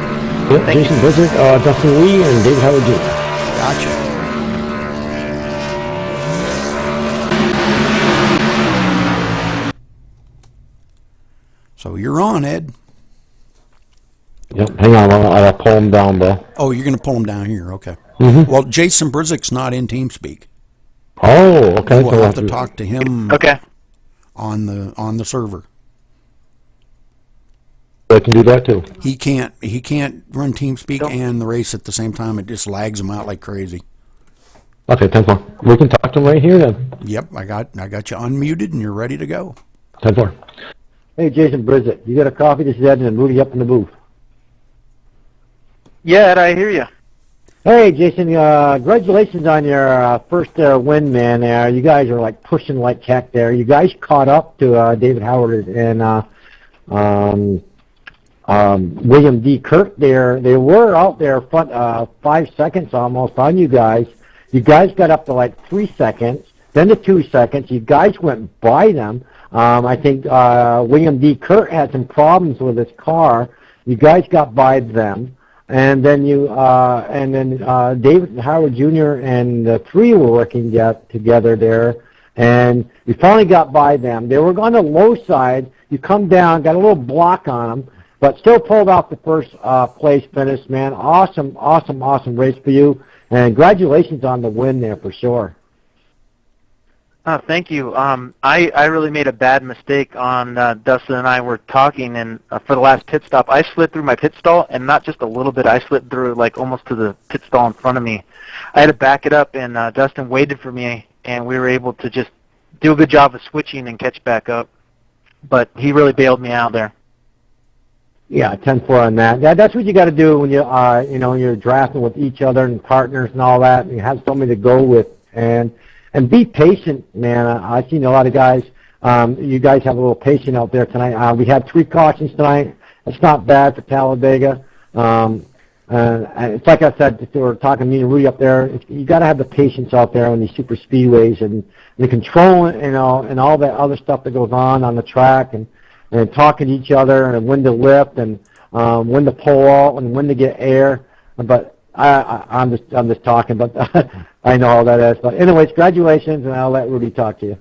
Yep, Jason Brzick, Dustin Lee, and David Howard Jr. Gotcha. So you're on, Ed. Yep, hang on, I'll pull him down, bro. Oh, you're going to pull him down here, okay. Mm-hmm. Well, Jason Brzick's not in TeamSpeak. Oh, okay. We'll have to talk to him. Okay. On the server. I can do that too. He can't run TeamSpeak and the race at the same time. It just lags him out like crazy. Okay, 10-4. We can talk to him right here then. Yep, I got you unmuted and you're ready to go. 10-4. Hey, Jason Brizzett, you got a copy? This is Ed and Rudy up in the booth. Yeah, Ed, I hear you. Hey, Jason, congratulations on your first win, man. You guys are like pushing like heck there. You guys caught up to David Howard and William D. Kirk there. They were out there front 5 seconds almost on you guys. You guys got up to like 3 seconds, then to 2 seconds. You guys went by them. I think William D. Kirk had some problems with his car. You guys got by them. And then David Howard Jr. and the three were working together there, and you finally got by them. They were on the low side. You come down, got a little block on them, but still pulled off the first place finish, man. Awesome race for you, and congratulations on the win there for sure. Thank you. I really made a bad mistake on Dustin and I were talking, and for the last pit stop, I slid through my pit stall, and not just a little bit. I slid through like almost to the pit stall in front of me. I had to back it up, and Dustin waited for me, and we were able to just do a good job of switching and catch back up. But he really bailed me out there. Yeah, 10-4 on that. That's what you got to do when you're drafting with each other and partners and all that. And you have somebody to go with, and be patient, man. I've seen a lot of guys. You guys have a little patience out there tonight. We had 3 cautions tonight. It's not bad for Talladega. It's like I said, we were talking to me and Rudy up there. You got to have the patience out there on these super speedways and the control, and all that other stuff that goes on the track, and talking to each other, and when to lift, and when to pull out, and when to get air. But I'm just talking, but I know all that is. But anyways, congratulations, and I'll let Rudy talk to you.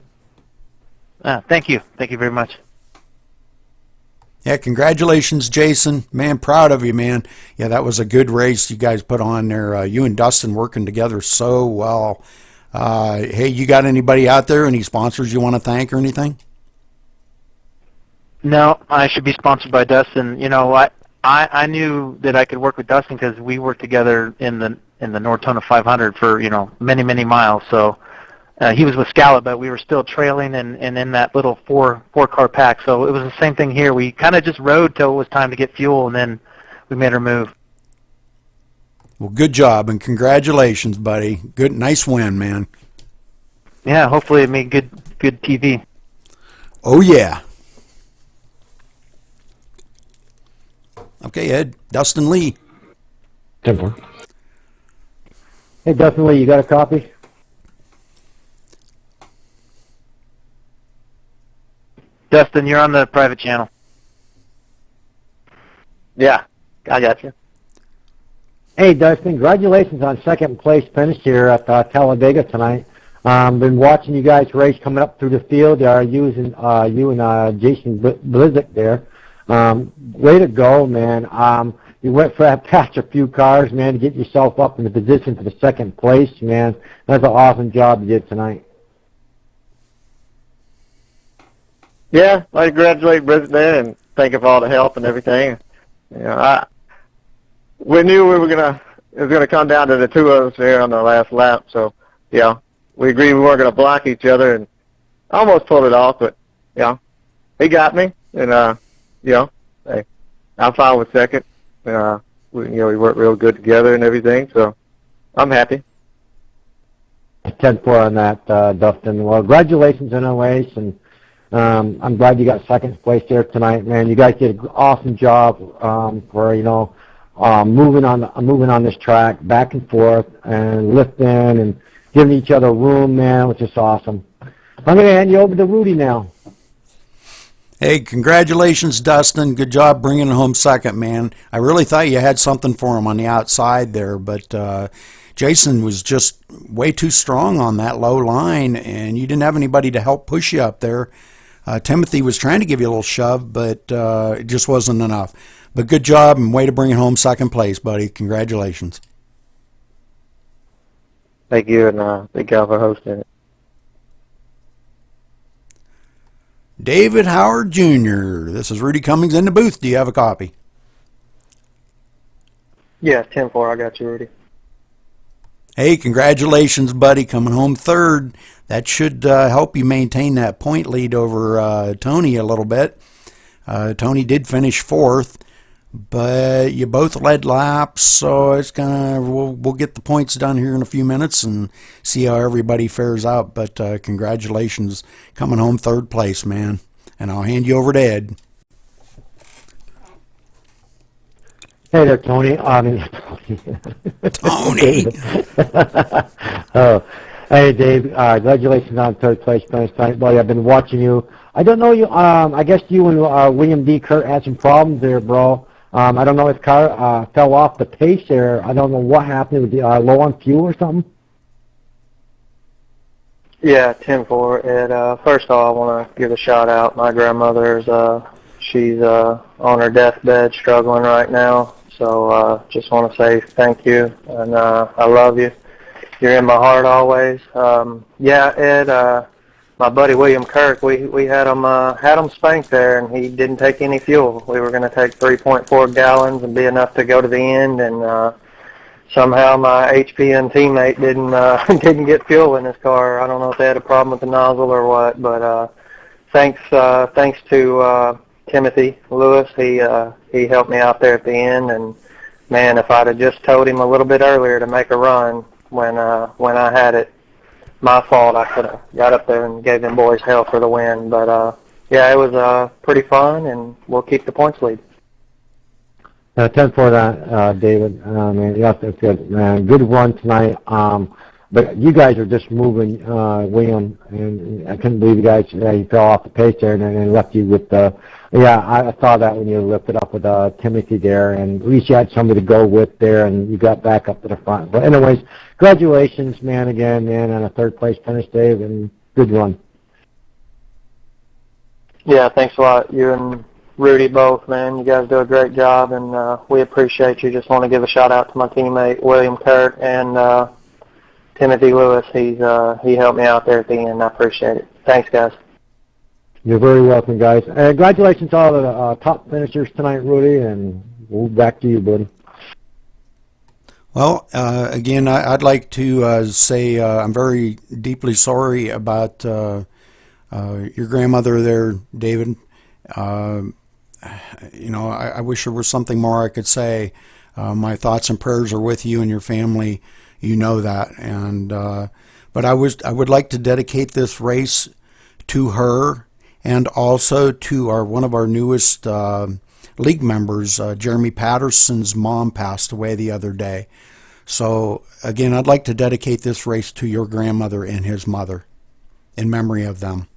Thank you. Thank you very much. Yeah, congratulations, Jason. Man, proud of you, man. Yeah, that was a good race you guys put on there. You and Dustin working together so well. Hey, you got anybody out there, any sponsors you want to thank or anything? No, I should be sponsored by Dustin. You know what? I knew that I could work with Dustin because we worked together in the Nortona 500 for many miles. So he was with Scala, but we were still trailing and in that little four car pack. So it was the same thing here. We kind of just rode till it was time to get fuel, and then we made our move. Well, good job and congratulations, buddy. Good, nice win, man. Yeah, hopefully it made good TV. Oh yeah. Okay, Ed. Dustin Lee. 10-4. Hey, Dustin Lee, you got a copy? Dustin, you're on the private channel. Yeah, I got you. Hey, Dustin, congratulations on second place finish here at Talladega tonight. Been watching you guys race coming up through the field. You and Jason Blizzak there. Way to go, man. You went past a few cars, man, to get yourself up in the position for the second place, man. That's an awesome job you did tonight. Yeah, I congratulate Brisbane and thank him for all the help and everything. We knew it was gonna come down to the two of us there on the last lap, so yeah, we agreed we weren't gonna block each other, and I almost pulled it off, but he got me, and hey, I'm fine with second. We worked real good together and everything, so I'm happy. 10-4 on that, Dustin. Well, congratulations in a race, and I'm glad you got second place there tonight, man. You guys did an awesome job for moving on this track back and forth and lifting and giving each other room, man, which is awesome. I'm going to hand you over to Rudy now. Hey, congratulations, Dustin. Good job bringing home second, man. I really thought you had something for him on the outside there, but Jason was just way too strong on that low line, and you didn't have anybody to help push you up there. Timothy was trying to give you a little shove, but it just wasn't enough. But good job and way to bring it home second place, buddy. Congratulations. Thank you, and thank y'all for hosting it. David Howard Jr. This is Rudy Cummings in the booth. Do you have a copy? Yeah, 10-4. I got you, Rudy. Hey, congratulations, buddy, coming home third. That should help you maintain that point lead over Tony a little bit. Tony did finish fourth, but you both led laps, so it's we'll get the points done here in a few minutes and see how everybody fares out. But congratulations, coming home third place, man. And I'll hand you over to Ed. Hey there, Tony. Tony. Oh, hey, Dave. Congratulations on third place finish tonight, buddy. I've been watching you. I don't know you. I guess you and William D. Kurt had some problems there, bro. I don't know if car fell off the pace there. I don't know what happened. Was it low on fuel or something? Yeah, 10-4. Ed, first of all, I want to give a shout out. My grandmother's she's on her deathbed, struggling right now. So just want to say thank you, and I love you. You're in my heart always. Yeah, Ed, my buddy William Kirk, we had him spanked there, and he didn't take any fuel. We were going to take 3.4 gallons and be enough to go to the end, and somehow my HPN teammate didn't get fuel in his car. I don't know if they had a problem with the nozzle or what, but thanks to Timothy Lewis, he helped me out there at the end, and man, if I'd have just told him a little bit earlier to make a run when I had it, my fault. I could have got up there and gave them boys hell for the win, but yeah, it was pretty fun, and we'll keep the points lead. 10 for that, David. Man, yeah, that's good. Man, good run tonight. But you guys are just moving, William, and I couldn't believe you guys. You fell off the pace there and left you with the. Yeah, I saw that when you lifted up with Timothy there, and at least you had somebody to go with there, and you got back up to the front. But anyways, congratulations, man, again, man, on a third place finish, Dave, and good run. Yeah, thanks a lot. You and Rudy both, man. You guys do a great job, and we appreciate you. Just want to give a shout out to my teammate William Kurt and Timothy Lewis. He helped me out there at the end. I appreciate it. Thanks, guys. You're very welcome, guys. Congratulations to all the top finishers tonight, Rudy, and we'll back to you, buddy. Well, again, I'd like to say I'm very deeply sorry about your grandmother there, David. You know, I wish there was something more I could say. My thoughts and prayers are with you and your family. You know that, and but I would like to dedicate this race to her, and also to one of our newest league members. Jeremy Patterson's mom passed away the other day. So again, I'd like to dedicate this race to your grandmother and his mother, in memory of them.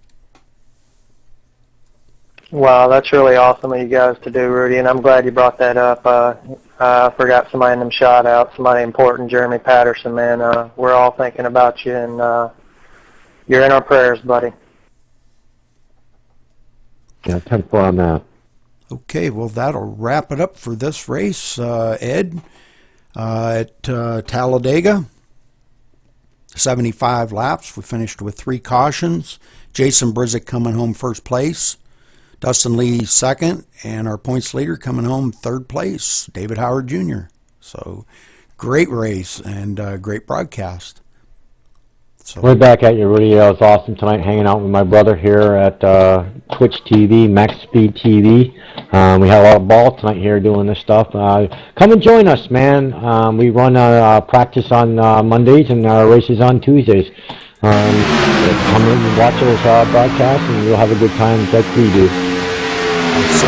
Wow, that's really awesome of you guys to do, Rudy, and I'm glad you brought that up. I forgot somebody in them shout out, somebody important, Jeremy Patterson, man. We're all thinking about you, and you're in our prayers, buddy. Yeah, 10-4 on that. Okay, well, that'll wrap it up for this race, Ed. At Talladega, 75 laps. We finished with 3 cautions. Jason Brizick coming home first place. Dustin Lee second, and our points leader coming home third place, David Howard Jr. So great race and great broadcast. So we're back at you, Rudy. It was awesome tonight hanging out with my brother here at Twitch TV, Max Speed TV. We had a lot of ball tonight here doing this stuff. Come and join us, man. We run practice on Mondays and races on Tuesdays. Come in and watch those broadcasts, and you'll have a good time like we do. So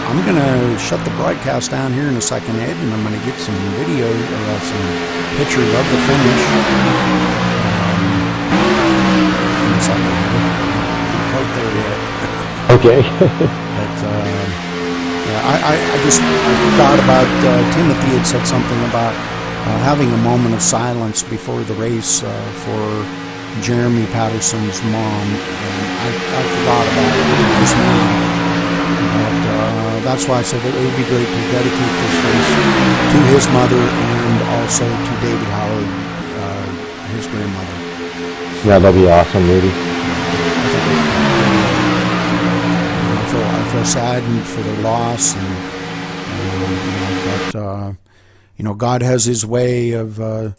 I'm going to shut the broadcast down here in a second, Ed, and I'm going to get some video or some pictures of the finish. In a second. I'm not quite there yet. Okay. But yeah, I forgot about Timothy had said something about having a moment of silence before the race for Jeremy Patterson's mom, and I forgot about it just now. But that's why I said it would be great to dedicate this race to his mother and also to David Howard, his grandmother. Yeah, that'd be awesome, Rudy. I feel saddened for their loss, and but you know, God has His way of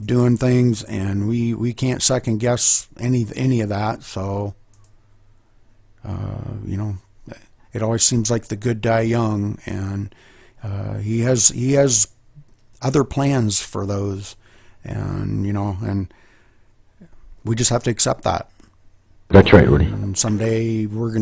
doing things, and we can't second guess any of that. So You know, it always seems like the good die young, and he has other plans for those, and you know, and we just have to accept that. That's right, Woody. And someday we're going to